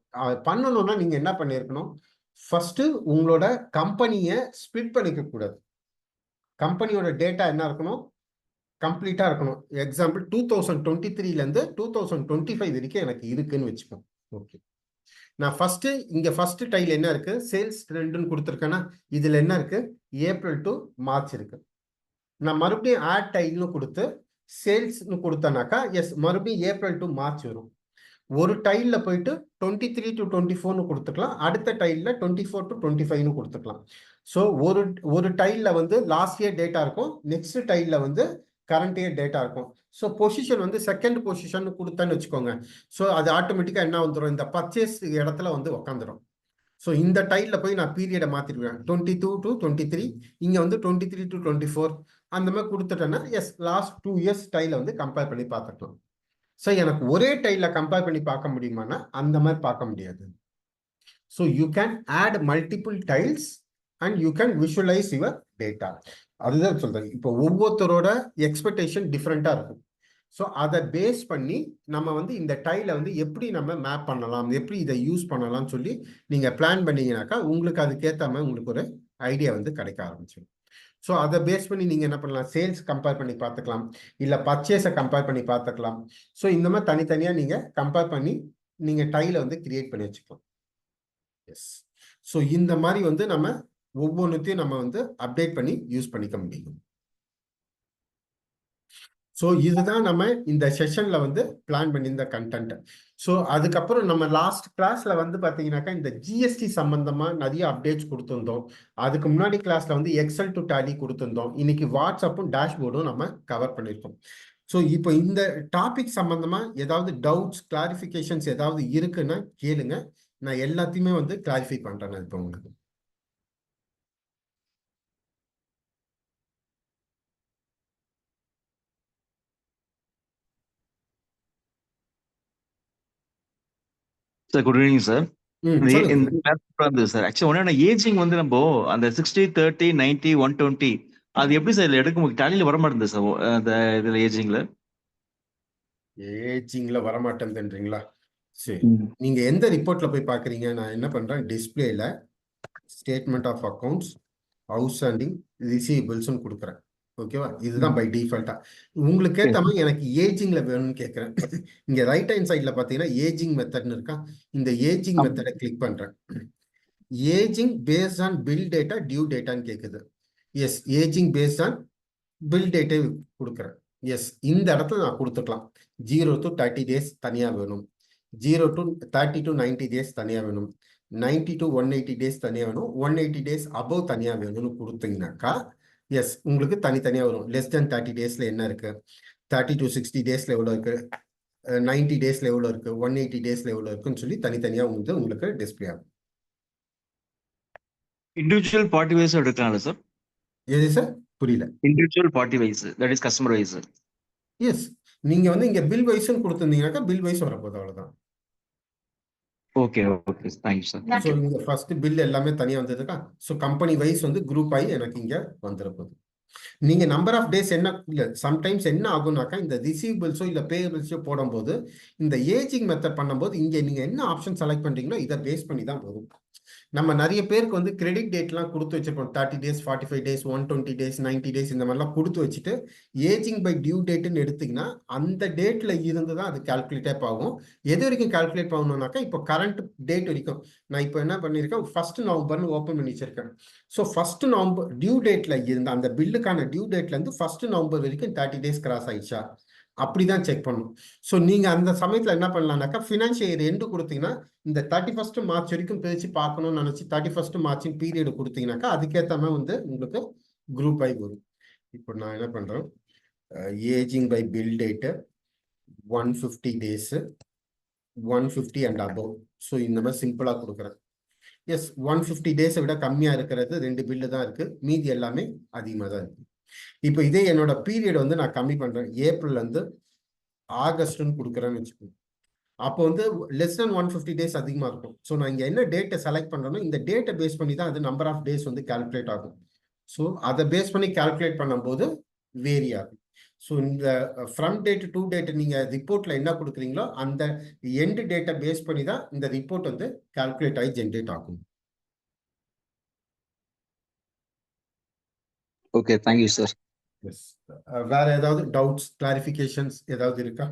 பண்ணணும்னா நீங்கள் என்ன பண்ணியிருக்கணும், ஃபர்ஸ்ட் உங்களோட கம்பெனியை ஸ்பிளிட் பண்ணிக்க கூடாது. கம்பெனியோட டேட்டா என்ன இருக்கணும், கம்ப்ளீட்டா இருக்கணும். எக்ஸாம்பிள் 2023லேருந்து 2025 வரைக்கும் எனக்கு இருக்குன்னு வச்சுப்போம். ஓகே, நான் ஃபர்ஸ்ட் டைல் என்ன இருக்கு, சேல்ஸ் ட்ரெண்டுன்னு கொடுத்துருக்கேன்னா இதுல என்ன இருக்கு, ஏப்ரல் டு மார்ச் இருக்கு. நான் மறுபடியும் ஆட் டைல்னு கொடுத்து சேல்ஸ்னு கொடுத்தேனாக்கா எஸ் மறுபடியும் ஏப்ரல் டு மார்ச் வரும். ஒரு டைல்ல போயிட்டு 23 to 24னு கொடுத்துக்கலாம், அடுத்த டைல்ல 24 to 25னு கொடுத்துக்கலாம். ஸோ ஒரு டைல்ல வந்து லாஸ்ட் இயர் டேட்டா இருக்கும், நெக்ஸ்ட் டைல்ல வந்து கரண்ட் இயர் டேட்டா இருக்கும். ஸோ பொசிஷன் வந்து செகண்ட் பொசிஷன் கொடுத்தேன்னு வச்சுக்கோங்க. ஸோ அது ஆட்டோமேட்டிக்கா என்ன வந்துடும், இந்த பர்ச்சேஸ் இடத்துல வந்து உக்காந்துரும். ஸோ இந்த டைல்ல போய் நான் பீரியடை மாத்திருவேன், 22 to 23, இங்க வந்து 23 to 24 அந்த மாதிரி கொடுத்துட்டேன்னா எஸ் லாஸ்ட் 2 இயர்ஸ் டைல வந்து கம்பேர் பண்ணி பார்த்துக்கலாம். ஸோ எனக்கு ஒரே டைல கம்பேர் பண்ணி பார்க்க முடியுமானா அந்த மாதிரி பார்க்க முடியாது. So you can add multiple tiles and you can visualize your data. அதுதான் சொல்றேன், இப்போ ஒவ்வொருத்தரோட எக்ஸ்பெக்டேஷன் டிஃப்ரெண்டா இருக்கும். ஸோ அதை பேஸ் பண்ணி நம்ம வந்து இந்த டைலை வந்து எப்படி நம்ம மேப் பண்ணலாம், எப்படி இதை யூஸ் பண்ணலாம்னு சொல்லி நீங்க பிளான் பண்ணீங்கன்னாக்கா உங்களுக்கு அதுக்கேற்ற மாதிரி உங்களுக்கு ஒரு ஐடியா வந்து கிடைக்க ஆரம்பிச்சிடும். ஸோ அதை பேஸ் பண்ணி நீங்கள் என்ன பண்ணலாம், சேல்ஸ் கம்பேர் பண்ணி பார்த்துக்கலாம், இல்லை பர்ச்சேஸை கம்பேர் பண்ணி பார்த்துக்கலாம். ஸோ இந்த மாதிரி தனித்தனியாக நீங்கள் கம்பேர் பண்ணி நீங்கள் டைலை வந்து கிரியேட் பண்ணி வச்சுக்கலாம். எஸ், ஸோ இந்த மாதிரி வந்து நம்ம ஒவ்வொன்றுத்தையும் நம்ம வந்து அப்டேட் பண்ணி யூஸ் பண்ணிக்க முடியும். ஸோ இதுதான் நம்ம இந்த செஷன்ல வந்து பிளான் பண்ணி இந்த கண்டென்ட். ஸோ அதுக்கப்புறம் நம்ம லாஸ்ட் கிளாஸ்ல வந்து பார்த்தீங்கன்னாக்கா இந்த ஜிஎஸ்டி சம்பந்தமா நிறைய அப்டேட்ஸ் கொடுத்துருந்தோம். அதுக்கு முன்னாடி கிளாஸ்ல வந்து எக்ஸல் டு டேலி கொடுத்துருந்தோம். இன்னைக்கு வாட்ஸ்அப்பும் டேஷ்போர்டும் நம்ம கவர் பண்ணியிருக்கோம். ஸோ இப்போ இந்த டாபிக் சம்பந்தமா ஏதாவது டவுட்ஸ், கிளாரிஃபிகேஷன்ஸ் ஏதாவது இருக்குன்னா கேளுங்க, நான் எல்லாத்தையுமே வந்து கிளாரிஃபை பண்றேன் இப்போ உங்களுக்கு.
Sir good evening sir. Sir ஆக்சுவலா ஏஜிங் வந்து நம்ம அந்த 60, 30, 90, 120 அது எப்படி சார் இதுல எடுக்க முடியும், டேலியில வர மாட்டேங்குது சார் அந்த இதுல
ஏஜிங்ல வரமாட்டேன்றீங்களா? சரி, நீங்க எந்த ரிப்போர்ட்ல போய் பாக்குறீங்க, நான் என்ன பண்றேன், டிஸ்பிளேல ஸ்டேட்மெண்ட் ஆஃப் அக்கவுண்ட்ஸ், அவுட்ஸ்டாண்டிங், ரிசீவபிள்ஸ்னு கொடுக்குறேன். ஓகேவா, இதுதான் பை டிஃபால்ட்டா. உங்களுக்கு ஏற்ற மாதிரி எனக்கு ஏஜிங்ல வேணும்னு கேட்குறேன். இங்க ரைட் ஹேண்ட் சைட்ல பாத்தீங்கன்னா ஏஜிங் மெத்தட்னு இருக்கா, இந்த ஏஜிங் மெத்தடை கிளிக் பண்றேன். Ageing based on bill date due டேட்டான்னு கேட்குது. Yes, ageing based on bill டேட்டை கொடுக்குறேன். எஸ், இந்த இடத்துல நான் கொடுத்துக்கலாம். 0 to 30 டேஸ் தனியாக வேணும், 0 to 30 to 90 டேஸ் தனியாக வேணும், 90 to 180 டேஸ் தனியாக வேணும், 180 டேஸ் அபவ் தனியாக வேணும்னு கொடுத்தீங்கன்னாக்கா எஸ் உங்களுக்கு தனித்தனியாக வரும். லெஸ் தென் 30 டேஸ்ல என்ன இருக்கு, 30 to 60 டேஸ்ல எவ்வளோ இருக்கு, 90 டேஸ்ல எவ்வளோ இருக்கு, 180 டேஸ்ல எவ்வளோ இருக்குன்னு சொல்லி தனித்தனியாக உங்களுக்கு டிஸ்பிளே ஆகும்.
இண்டிவிஜுவல் பார்ட்டி வைஸ் எடுக்கலாம்ல சார்?
எது சார், புரியல.
Individual party wise, that is customer wise.
Yes, நீங்க வந்து இங்க பில் வைஸ்னு கொடுத்திருந்தீங்கன்னாக்கா பில் வைஸ் வரப்போகுது, அவ்வளவுதான்.
Okay okay, thank you sir.
So இங்க ஃபர்ஸ்ட் பில் எல்லாமே தனியா வந்ததுக்கா, ஸோ கம்பெனி வைஸ் வந்து குரூப் ஆகி எனக்கு இங்க வந்துட போகுது. நீங்க நம்பர் ஆஃப் டேஸ் என்ன இல்ல சம்டைம்ஸ் என்ன ஆகும்னாக்கா இந்த ரிசீவபிள்ஸோ இல்ல பேயபிள்ஸோ போடும்போது இந்த ஏஜிங் மெத்தட் பண்ணும்போது இங்க நீங்க என்ன ஆப்ஷன் செலக்ட் பண்றீங்களோ இதை பேஸ் பண்ணி தான் வரும். நம்ம நிறைய பேருக்கு வந்து கிரெடிட் டேட்லாம் கொடுத்து வச்சிருப்போம். 30 days, 45 days, 120 days, 90 days இந்த மாதிரிலாம் கொடுத்து வச்சுட்டு ஏஜிங் பை டியூ டேட்னு எடுத்தீங்கன்னா அந்த டேட்ல இருந்து தான் அது கால்குலேட் ஆகும். எது வரைக்கும் கால்குலேட் ஆகணும்னாக்கா இப்போ கரண்ட் டேட் வரைக்கும் நான் இப்போ என்ன பண்ணியிருக்கேன், 1 நவம்பர்னு ஓப்பன் பண்ணி வச்சிருக்கேன். ஸோ 1 நவம்பர் டியூ டேட்ல இருந்த அந்த பில்லுக்கான டியூ டேட்ல இருந்து 1 நவம்பர் வரைக்கும் 30 days கிராஸ் ஆயிடுச்சா அப்படிதான் செக் பண்ணணும். ஸோ நீங்க அந்த சமயத்துல என்ன பண்ணலாம்னாக்கா ஃபினான்ஷியல் இயர் எண்டு கொடுத்தீங்கன்னா இந்த 31 மார்ச் வரைக்கும் பிரிச்சு பார்க்கணும்னு நினைச்சு 31 மார்ச் பீரியட் கொடுத்தீங்கன்னாக்கா அதுக்கேற்ற மாதிரி வந்து உங்களுக்கு குரூப் ஆகி வரும். இப்போ நான் என்ன பண்றேன், ageing by bill date 150 days, 150 and above. So இந்த மாதிரி சிம்பிளா கொடுக்குறேன். எஸ் 150 days விட கம்மியா இருக்கிறது 2 பில்லு தான் இருக்கு, மீதி எல்லாமே அதிகமாக தான் இருக்கு. இப்போ இதே என்னோட பீரியட் வந்து நான் கம்மி பண்றேன், ஏப்ரல்ல இருந்து ஆகஸ்ட்னு கொடுக்குறேன்னு வச்சுக்கோங்க. அப்போ வந்து லெஸ் தென் 150 days அதிகமாக இருக்கும். ஸோ நான் இங்கே என்ன டேட்டை செலக்ட் பண்ணுறேனோ இந்த டேட்டை பேஸ் பண்ணி தான் அது நம்பர் ஆஃப் டேஸ் வந்து கால்குலேட் ஆகும். ஸோ அதை பேஸ் பண்ணி கால்குலேட் பண்ணும்போது வேரி ஆகும். ஸோ இந்த ஃப்ரம் டேட் டு டேட் நீங்கள் ரிப்போர்ட்டில் என்ன கொடுக்குறீங்களோ அந்த எண்டு டேட்டை பேஸ் பண்ணி தான் இந்த ரிப்போர்ட் வந்து கால்குலேட் ஆகி ஜென்ரேட் ஆகும்.
Okay, thank you sir.
எஸ், வேற ஏதாவது டவுட்ஸ் கிளாரிஃபிகேஷன்ஸ் ஏதாவது இருக்கா?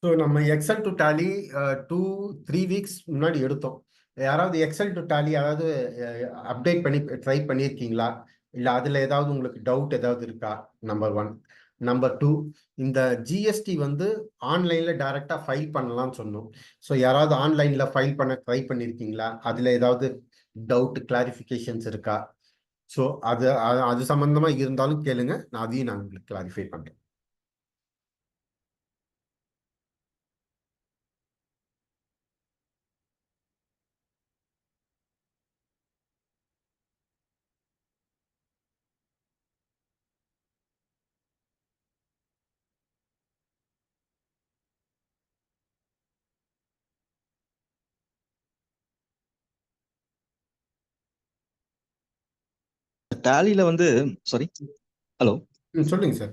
ஸோ நம்ம எக்ஸல் டு டேலி 2-3 weeks முன்னாடி எடுத்தோம். யாராவது எக்ஸல் டு டேலி அதாவது அப்டேட் பண்ணி ட்ரை பண்ணியிருக்கீங்களா, இல்லை அதில் ஏதாவது உங்களுக்கு டவுட் ஏதாவது இருக்கா? நம்பர் 1. நம்பர் 2, இந்த ஜிஎஸ்டி வந்து ஆன்லைனில் டைரெக்டாக ஃபைல் பண்ணலாம்னு சொன்னோம். ஸோ யாராவது ஆன்லைனில் ஃபைல் பண்ண ட்ரை பண்ணியிருக்கீங்களா, அதில் ஏதாவது டவுட் கிளாரிஃபிகேஷன்ஸ் இருக்கா? ஸோ அது சம்மந்தமாக இருந்தாலும் கேளுங்க, நான் அதையும் நான் உங்களுக்கு கிளாரிஃபை பண்ணுறேன்.
டேலியில வந்து சாரி, ஹலோ
சொல்லுங்க சார்.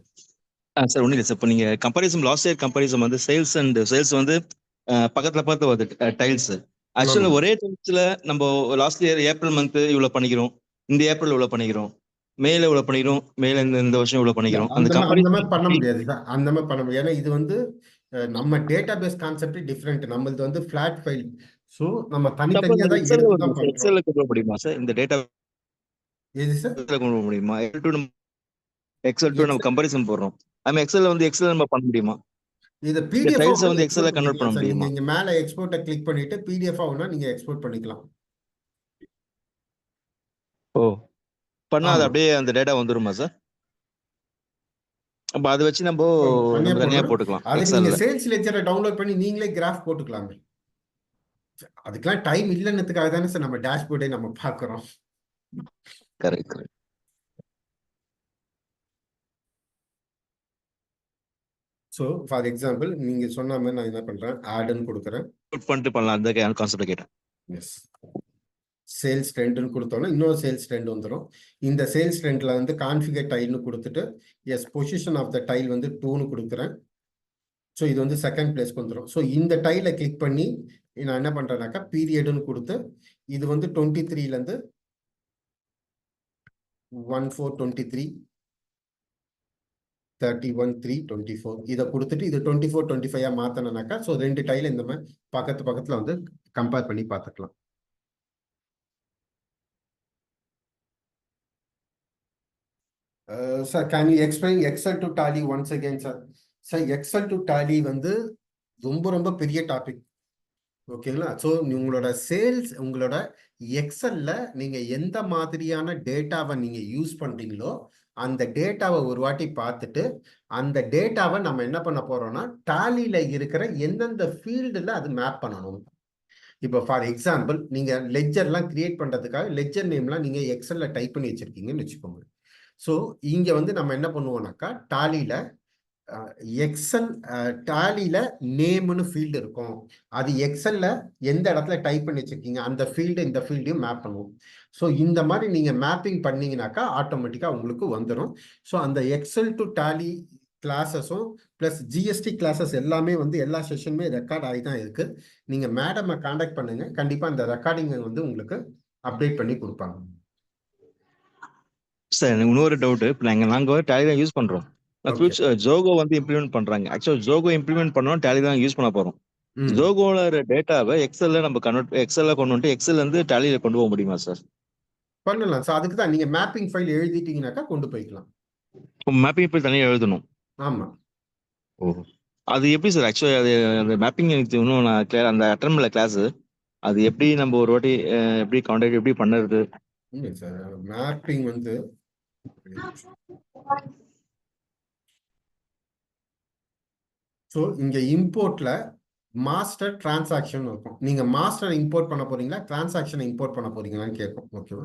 சார் ஒன்றும் இல்லை சார். இப்போ நீங்கள் கம்பேரிசன் லாஸ்ட் இயர் கம்பேரிசன் வந்து சேல்ஸ் வந்து பக்கத்தில் வருது டைல்ஸ். ஆக்சுவலாக ஒரே டைல்ஸில் நம்ம லாஸ்ட் இயர் ஏப்ரல் மந்த் இவ்வளோ பண்ணிக்கிறோம், இந்த ஏப்ரல் இவ்வளோ பண்ணிக்கிறோம், மேல இவ்வளோ பண்ணிக்கிறோம், மேல இந்த வருஷம் இவ்வளோ பண்ணிக்கிறோம்.
அந்த மாதிரி பண்ண முடியாது சார், அந்த மாதிரி பண்ண முடியாது. ஏன்னா இது வந்து நம்ம டேட்டா பேஸ் கான்செப்ட் டிஃப்ரெண்ட், நம்மளது வந்து ஃபிளாட் ஃபைல். ஸோ நம்ம தனித்தனியா தான் எடுத்து தான் பண்றோம்.
எக்ஸல்ல கொண்டு வர முடியுமா சார் இந்த டேட்டா?
எது சார்?
கொண்டு வர முடியுமா? எக்ஸல் டு நம்ம கம்பேரிசன் போடுறோம், நம்ம எக்ஸல்ல வந்து எக்ஸல் நம்ம பண்ண முடியுமா?
இது பிடிஎஃப்
வந்து எக்ஸல்ல கன்வெர்ட் பண்ண முடியுமா?
நீங்க மேல எக்ஸ்போர்ட்டை கிளிக் பண்ணிட்டு பிடிஎஃப் ஆகுனா நீங்க எக்ஸ்போர்ட் பண்ணிக்கலாம்.
ஓ, பண்ணா அது அப்படியே அந்த டேட்டா வந்துருமா சார்? அப்ப அதை வச்சு நம்ம தனியா போட்டுக்கலாம்.
அதுக்கு நீங்க சேல்ஸ் லெட்ஜரை டவுன்லோட் பண்ணி நீங்களே கிராஃப் போட்டுக்கலாமே. அதுக்கெல்லாம் டைம் இல்லைன்னதுக்காக தானே சார் நம்ம டேஷ்போர்டே நம்ம பார்க்குறோம்.
கரெக்ட்.
ஸோ ஃபார் எக்ஸாம்பிள் நீங்க சொன்ன மாதிரி நான் என்ன பண்றேன், ஆட்னு கொடுக்குறேன்.
பண்ணிட்டு பண்ணலாம், அந்த கான்செப்ட் கேட்டேன்.
எஸ், சேல்ஸ் ட்ரெண்ட்னு கொடுத்தோன்னா இன்னொரு சேல்ஸ் ட்ரெண்ட் வந்துடும். இந்த சேல்ஸ் ட்ரெண்ட்ல வந்து கான்ஃபிகர் டைல்னு கொடுத்துட்டு yes position of the tile வந்து 2ன்னு கொடுக்குறேன். ஸோ இது வந்து செகண்ட் பிளேஸ்க்கு வந்துடும். ஸோ இந்த டைலை கிளிக் பண்ணி நான் என்ன பண்றேன்னாக்கா பீரியட்னு கொடுத்து இது வந்து 23லேருந்து 1/4/23, 31/3/24 இதை கொடுத்துட்டு இது 24/25 மாத்தினாக்கா ஸோ 2 டைல இந்த மாதிரி பக்கத்துல வந்து கம்பேர் பண்ணி பார்த்துக்கலாம். Sir can you explain Excel to Tally once again sir? Sir Excel to Tally வந்து ரொம்ப பெரிய டாபிக், ஓகேங்களா? ஸோ உங்களோட சேல்ஸ் உங்களோட எக்ஸல்ல நீங்க எந்த மாதிரியான டேட்டாவை நீங்க யூஸ் பண்றீங்களோ அந்த டேட்டாவை ஒரு வாட்டி பார்த்துட்டு அந்த டேட்டாவை நம்ம என்ன பண்ண போறோம்னா டாலியில இருக்கிற எந்தெந்த ஃபீல்டுல அது மேப் பண்ணணும். இப்போ ஃபார் எக்ஸாம்பிள் நீங்க லெட்ஜர்லாம் கிரியேட் பண்றதுக்காக லெட்ஜர் நேம்லாம் நீங்க எக்ஸல்ல டைப் பண்ணி வச்சிருக்கீங்கன்னு வச்சுக்கோங்க. ஸோ இங்க வந்து நம்ம என்ன பண்ணுவோம்னாக்கா டாலியில எக்ஸல் டேலியில நேம்னு ஃபீல்டு இருக்கும். அது எக்ஸல்ல எந்த இடத்துல டைப் பண்ணி வச்சிருக்கீங்க அந்த ஃபீல்டு இந்த ஃபீல்டையும் மேப் பண்ணுவோம். ஸோ இந்த மாதிரி நீங்க மேப்பிங் பண்ணீங்கன்னாக்கா ஆட்டோமேட்டிக்கா உங்களுக்கு வந்துடும். ஸோ அந்த எக்ஸல் டு டேலி கிளாஸஸும் பிளஸ் ஜிஎஸ்டி கிளாஸஸ் எல்லாமே வந்து எல்லா செஷனுமே ரெக்கார்ட் ஆகி தான் இருக்கு. நீங்க மேடமை காண்டாக்ட் பண்ணுங்க, கண்டிப்பா அந்த ரெக்கார்டிங் வந்து உங்களுக்கு அப்டேட் பண்ணி கொடுப்பாங்க.
சார் எனக்கு இன்னொரு டவுட். இப்போ நாங்க டேலி தான் யூஸ் பண்றோம். ஃபியூச்சர் ஜோகோ வந்து இம்ப்ளிமெண்ட் பண்றாங்க. ஆக்சுவலா ஜோகோ இம்ப்ளிமெண்ட் பண்ணோம் டேலி தான் யூஸ் பண்ண போறோம். ஜோகோல டேட்டாவை எக்ஸல்ல நம்ம எக்ஸல்ல கொண்டு வந்து எக்ஸல் வந்து டேலியில கொண்டு போக முடியுமா சார்?
பண்ணலாம் சார். அதுக்கு தான் நீங்க மேப்பிங் ஃபைல் எழுதிட்டீங்கன்னாக்கா கொண்டு போய்க்கலாம்.
மேப்பிங் ஃபைல் தனியாக எழுதணும்.
ஆமா.
ஓ, அது எப்படி சார்? ஆக்சுவலி அது அந்த மேப்பிங் எனக்கு இன்னும் நான் அந்த அட்டன் பண்ணல கிளாஸ். அது எப்படி நம்ம ஒரு வாட்டி எப்படி கான்டாக்ட் எப்படி பண்ணுறது?
சார் மேப்பிங் வந்து ஸோ இங்க இம்போர்ட்ல மாஸ்டர் டிரான்சாக்ஷன் இருக்கும். நீங்க மாஸ்டர் இம்போர்ட் பண்ண போறீங்களா டிரான்சாக்ஷன் இம்போர்ட் பண்ண போறீங்களான்னு கேட்கும். ஓகேவா?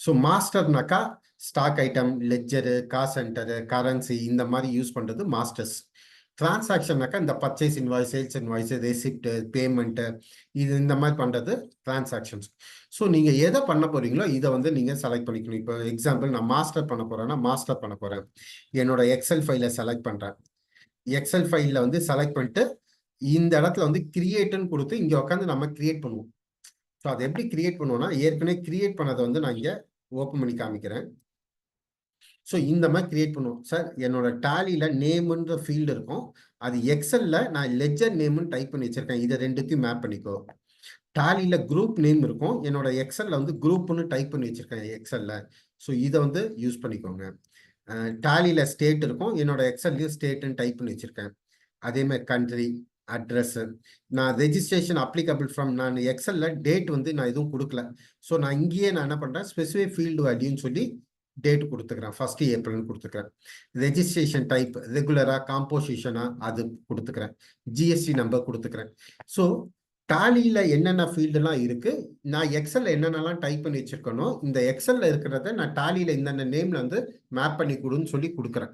ஸோ மாஸ்டர்னாக்கா stock item, ledger, cost centre, currency இந்த மாதிரி யூஸ் பண்றது மாஸ்டர்ஸ். டிரான்சாக்ஷன்னாக்கா இந்த purchase invoice, sales invoice, receipt, payment, இது இந்த மாதிரி பண்றது டிரான்சாக்ஷன்ஸ். ஸோ நீங்க எதை பண்ண போறீங்களோ இதை வந்து நீங்க செலக்ட் பண்ணிக்கணும். இப்போ எக்ஸாம்பிள் நான் மாஸ்டர் பண்ண போறேன்னா மாஸ்டர் பண்ண போறேன். என்னோட எக்ஸல் ஃபைலை செலக்ட் பண்றேன். எக்ஸல் ஃபைலில் வந்து செலக்ட் பண்ணிட்டு இந்த இடத்துல வந்து கிரியேட்னு கொடுத்து இங்க உட்காந்து நம்ம கிரியேட் பண்ணுவோம். ஸோ அதை எப்படி கிரியேட் பண்ணுவோம்னா ஏற்கனவே கிரியேட் பண்ணதை வந்து நான் இங்க ஓப்பன் பண்ணி காமிக்கிறேன். ஸோ இந்த மாதிரி கிரியேட் பண்ணுவோம். சார் என்னோட டேலியில நேம்ன்ற ஃபீல்டு இருக்கும். அது எக்ஸல்ல நான் லெட்ஜர் நேம்னு டைப் பண்ணி வச்சிருக்கேன். இதை ரெண்டுத்தையும் மேப் பண்ணிக்கோ. டேலியில குரூப் நேம் இருக்கும். என்னோட எக்ஸல்ல வந்து குரூப்னு டைப் பண்ணி வச்சிருக்கேன் எக்ஸல்ல. ஸோ இதை வந்து யூஸ் பண்ணிக்கோங்க. டேலியில ஸ்டேட் இருக்கும். என்னோட எக்ஸல்லையும் ஸ்டேட்னு டைப் பண்ணி வச்சிருக்கேன். அதே மாதிரி கண்ட்ரி, அட்ரஸ், நான் ரெஜிஸ்ட்ரேஷன் அப்ளிகபிள் ஃப்ரம், நான் எக்ஸல்ல டேட் வந்து நான் எதுவும் கொடுக்கல. ஸோ நான் இங்கேயே நான் என்ன பண்றேன் ஸ்பெசிஃபிக் ஃபீல்டு வேல்யூன்னு சொல்லி டேட் கொடுத்துக்கிறேன். 1 ஏப்ரல்னு கொடுத்துக்கிறேன். ரெஜிஸ்ட்ரேஷன் டைப் ரெகுலரா காம்போசிஷனா அது கொடுத்துக்கிறேன். ஜிஎஸ்டி நம்பர் கொடுத்துக்கிறேன். ஸோ டாலியில என்னென்ன ஃபீல்டுலாம் இருக்கு, நான் எக்ஸல்ல என்னென்னலாம் டைப் பண்ணி வச்சிருக்கணும், இந்த எக்ஸல்ல இருக்கிறத நான் டாலியில இந்த நேம்ல வந்து மேப் பண்ணி கொடுன்னு சொல்லி கொடுக்குறேன்.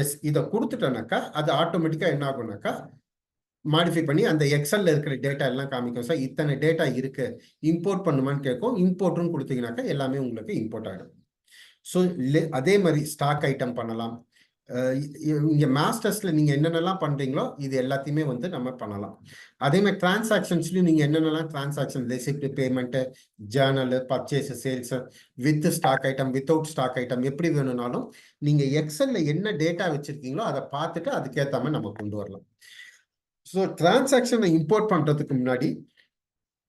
எஸ், இதை கொடுத்துட்டேனாக்கா அது ஆட்டோமேட்டிக்கா என்ன ஆகும்னாக்கா மாடிஃபை பண்ணி அந்த எக்ஸல்ல இருக்கிற டேட்டா எல்லாம் காமிக்கும். சார் இத்தனை டேட்டா இருக்கு, இம்போர்ட் பண்ணுமான்னு கேட்கும். இம்போர்ட்னு கொடுத்தீங்கன்னாக்கா எல்லாமே உங்களுக்கு இம்போர்ட் ஆகிடும். ஸோ அதே மாதிரி ஸ்டாக் ஐட்டம் பண்ணலாம். இங்க மாஸ்டர்ஸ்ல நீங்க என்னென்னலாம் பண்றீங்களோ இது எல்லாத்தையுமே வந்து நம்ம பண்ணலாம். அதே மாதிரி டிரான்சாக்ஷன்ஸ்லயும் நீங்க என்னென்னலாம் transaction, receipt, payment, journal, purchase, sales, with stock item, without stock item எப்படி வேணும்னாலும் நீங்க எக்ஸல்ல என்ன டேட்டா வச்சிருக்கீங்களோ அதை பார்த்துட்டு அதுக்கேற்ற மாதிரி நம்ம கொண்டு வரலாம். ஸோ டிரான்சாக்ஷனை இம்போர்ட் பண்றதுக்கு முன்னாடி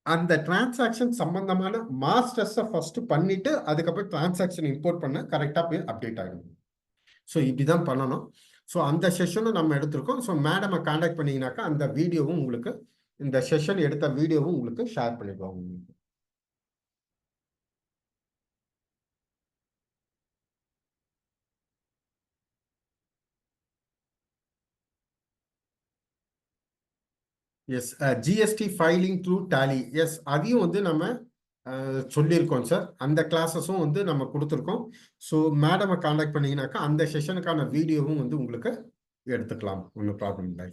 அந்த டிரான்சாக்ஷன் சம்பந்தமான மாஸ்டர்ஸை ஃபர்ஸ்ட் பண்ணிட்டு அதுக்கப்புறம் டிரான்சாக்ஷன் இம்போர்ட் பண்ண கரெக்டாக போய் அப்டேட் ஆகிடும். ஸோ இப்படிதான் பண்ணணும். ஸோ அந்த செஷனும் நம்ம எடுத்திருக்கோம். ஸோ மேடமை காண்டாக்ட் பண்ணீங்கன்னாக்கா அந்த வீடியோவும் உங்களுக்கு, இந்த செஷன் எடுத்த வீடியோவும் உங்களுக்கு ஷேர் பண்ணிடுவாங்க உங்களுக்கு. Yes, GST filing through Tally. Yes, அதையும் வந்து நம்ம சொல்லியிருக்கோம் சார். அந்த கிளாஸஸும் வந்து நம்ம கொடுத்துருக்கோம். ஸோ மேடமை காண்டாக்ட் பண்ணீங்கன்னாக்கா அந்த செஷனுக்கான வீடியோவும் வந்து உங்களுக்கு எடுத்துக்கலாம். ஒன்றும் ப்ராப்ளம் இல்லை.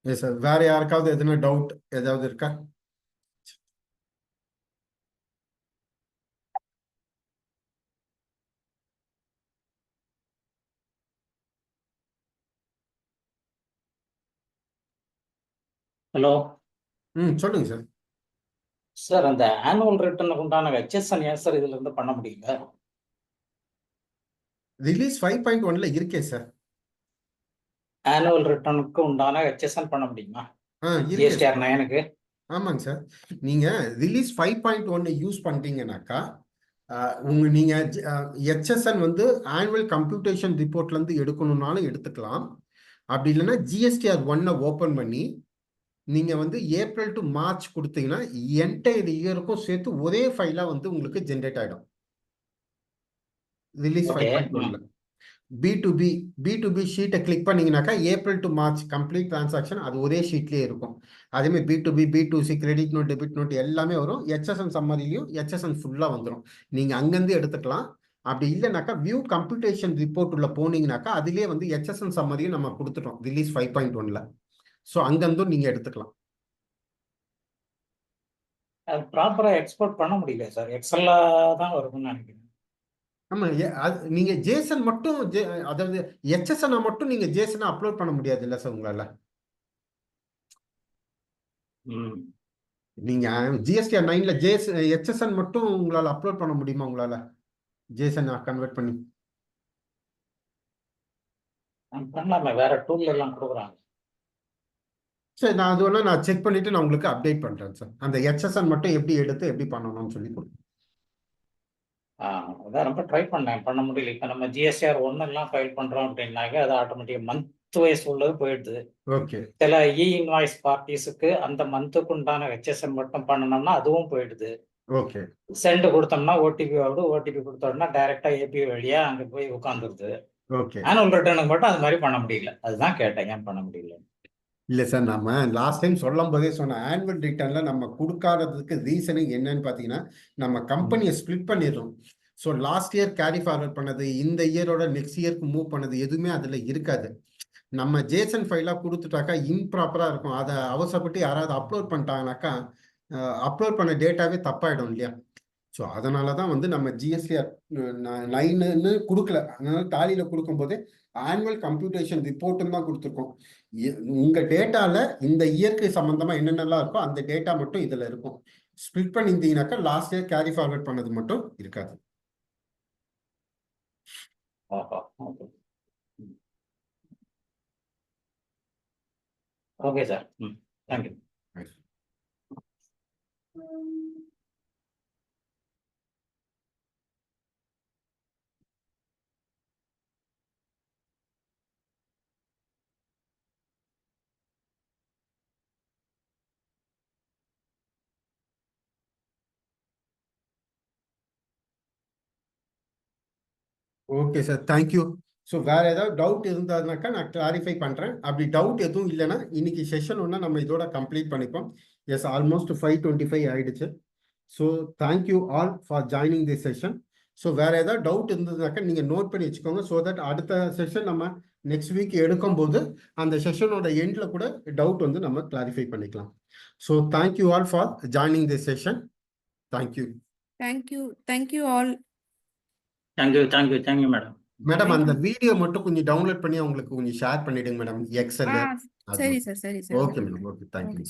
எஸ் சார், வேற யாருக்காவது எதுனா டவுட் ஏதாவது இருக்கா?
ஹலோ.
சொல்லுங்க சார்.
சார் அந்த ஆனுவல் ரிட்டர்னுக்கு உண்டான HSN ஏன் சார் இதுல இருந்து பண்ண முடியல?
ரிலீஸ் 5.1ல இருக்கே சார்.
ஆனுவல் ரிட்டர்னுக்கு உண்டான HSN பண்ண முடியுமா? GSTR 9க்கு?
ஆமாங்க சார். நீங்க ரிலீஸ் 5.1 யூஸ் பண்றீங்கன்னாக்கா நீங்க HSN வந்து ஆனுவல் கம்ப்யூட்டேஷன் ரிப்போர்ட்ல இருந்து எடுக்கணும்னாலும் எடுத்துக்கலாம். அப்படி இல்லைன்னா GSTR 1 ஓபன் பண்ணி நீங்க வந்து ஏப்ரல் டு மார்ச் கொடுத்தீங்கன்னா என்டையர் இயருக்கும் சேர்த்து ஒரே ஃபைலா வந்து உங்களுக்கு ஜென்ரேட் ஆயிடும். ரிலீஸ் 5.1ல B2B ஷீட்டை கிளிக் பண்ணீங்கன்னாக்கா April to March complete transaction அது ஒரே ஷீட்லயே இருக்கும். அதே மாதிரி B2B, B2C, credit note, debit note எல்லாமே வரும். HSN சம்மரிலையும் HSN ஃபுல்லா வந்துடும். நீங்க அங்கிருந்து எடுத்துக்கலாம். அப்படி இல்லைனாக்கா வியூ கம்ப்யூட்டேஷன் ரிப்போர்ட் உள்ள போனீங்கன்னாக்கா அதுலேயே வந்து HSN சம்மரியும் நம்ம கொடுத்துட்டோம் ரிலீஸ் 5.1ல. ஸோ அங்கிருந்தும் நீங்க எடுத்துக்கலாம்.
அது ப்ராப்பரா எக்ஸ்போர்ட் பண்ண முடியல சார். எக்ஸல்ல தான் வரும்னு நினைக்கிறேன்.
ஆமா, நீங்க ஜேசன் மட்டும் அதாவது HSN மட்டும் நீங்க ஜேசனை அப்லோட் பண்ண முடியாது இல்ல சார் உங்களால. நீங்க GSTR 9ல HSN மட்டும் உங்களால அப்லோட் பண்ண முடியுமா உங்களால ஜேசன் கன்வெர்ட் பண்ணி?
பண்ணலாமே, வேற டூல் எல்லாம் கொடுக்குறாங்க.
சரி, நான் அது வேணா நான் செக் பண்ணிட்டு நான் உங்களுக்கு அப்டேட் பண்றேன் சார். அந்த HSN மட்டும் எப்படி எடுத்து எப்படி பண்ணணும்னு சொல்லி கொடுங்க.
அதான் ரொம்ப ட்ரை பண்ண முடியல. இப்போ நம்ம GSTR 1 எல்லாம் ஃபைல் பண்றோம் அப்படின்னாக்க அது ஆட்டோமேட்டிக் மந்த் வைஸ் உள்ளது போயிடுது.
ஓகே.
சில இன்வாய்ஸ் பார்ட்டிஸுக்கு அந்த மந்த்துக்கு உண்டான HSN மட்டும் பண்ணணும்னா அதுவும் போயிடுது.
ஓகே.
சென்ட் கொடுத்தோம்னா ஓடிபி வருது. ஓடிபி கொடுத்தோம்னா டைரக்டா API வழியா அங்க போய் உட்காந்துருது.
ஓகே.
ஆனுவல் ரிட்டர்னுக்கு மட்டும் அது மாதிரி பண்ண முடியல. அதுதான் கேட்டேன், ஏன் பண்ண முடியல.
இல்ல சார், நம்ம லாஸ்ட் டைம் சொல்லும் போதே சொன்ன ஆனுவல் ரிட்டர்ன்ல நம்ம கொடுக்காததுக்கு ரீசனிங் என்னன்னு பாத்தீங்கன்னா நம்ம கம்பெனியை ஸ்பிளிட் பண்ணிடுறோம். So last year carry forward பண்ணது இந்த இயரோட நெக்ஸ்ட் இயருக்கு மூவ் பண்ணது எதுவுமே அதுல இருக்காது. நம்ம ஜேசன் ஃபைலாக கொடுத்துட்டாக்கா இம்ப்ராப்பரா இருக்கும். அதை அவசரப்பட்டு யாராவது அப்லோட் பண்ணிட்டாங்கனாக்கா அப்லோட் பண்ண டேட்டாவே தப்பாயிடும் இல்லையா. ஸோ அதனால தான் வந்து நம்ம GSTR 9ன்னு கொடுக்கல. அதனால டாலியில் கொடுக்கும்போது ஆனுவல் கம்ப்யூட்டேஷன் ரிப்போர்ட்டுன்னு தான் கொடுத்துருக்கோம். உங்க டேட்டால இந்த இயற்கை சம்பந்தமா என்னென்னலாம் இருக்கோ அந்த டேட்டா மட்டும் இதுல இருக்கும். ஸ்பிளிட் பண்ணியிருந்தீங்கன்னாக்கா லாஸ்ட் இயர் கேரி ஃபார்வர்ட் பண்ணது மட்டும் இருக்காது.
Okay sir. Thank you.
Okay sir, thank you. So வேற ஏதாவது டவுட் இருந்ததுனாக்கா நான் கிளாரிஃபை பண்றேன். அப்படி டவுட் எதுவும் இல்லைன்னா இன்னைக்கு செஷன் ஒன்று நம்ம இதோட கம்ப்ளீட் பண்ணிப்போம். எஸ், ஆல்மோஸ்ட் 5:25 ஆயிடுச்சு. So thank you all for joining the session. So வேற ஏதாவது டவுட் இருந்ததுனாக்கா நீங்க நோட் பண்ணி வச்சுக்கோங்க. ஸோ தட் அடுத்த செஷன் நம்ம நெக்ஸ்ட் வீக் எடுக்கும்போது அந்த செஷனோட எண்ட்ல கூட டவுட் வந்து நம்ம கிளாரிஃபை பண்ணிக்கலாம். So thank you all for joining the session. Thank you.
Thank you all.
Thank you madam.
Madam, அந்த வீடியோ மட்டும் கொஞ்சம் டவுன்லோட் பண்ணி உங்களுக்கு கொஞ்சம் ஷேர் பண்ணிடுங்க மேடம், எக்ஸல்.
சரி sir.
Okay madam, okay, thank you.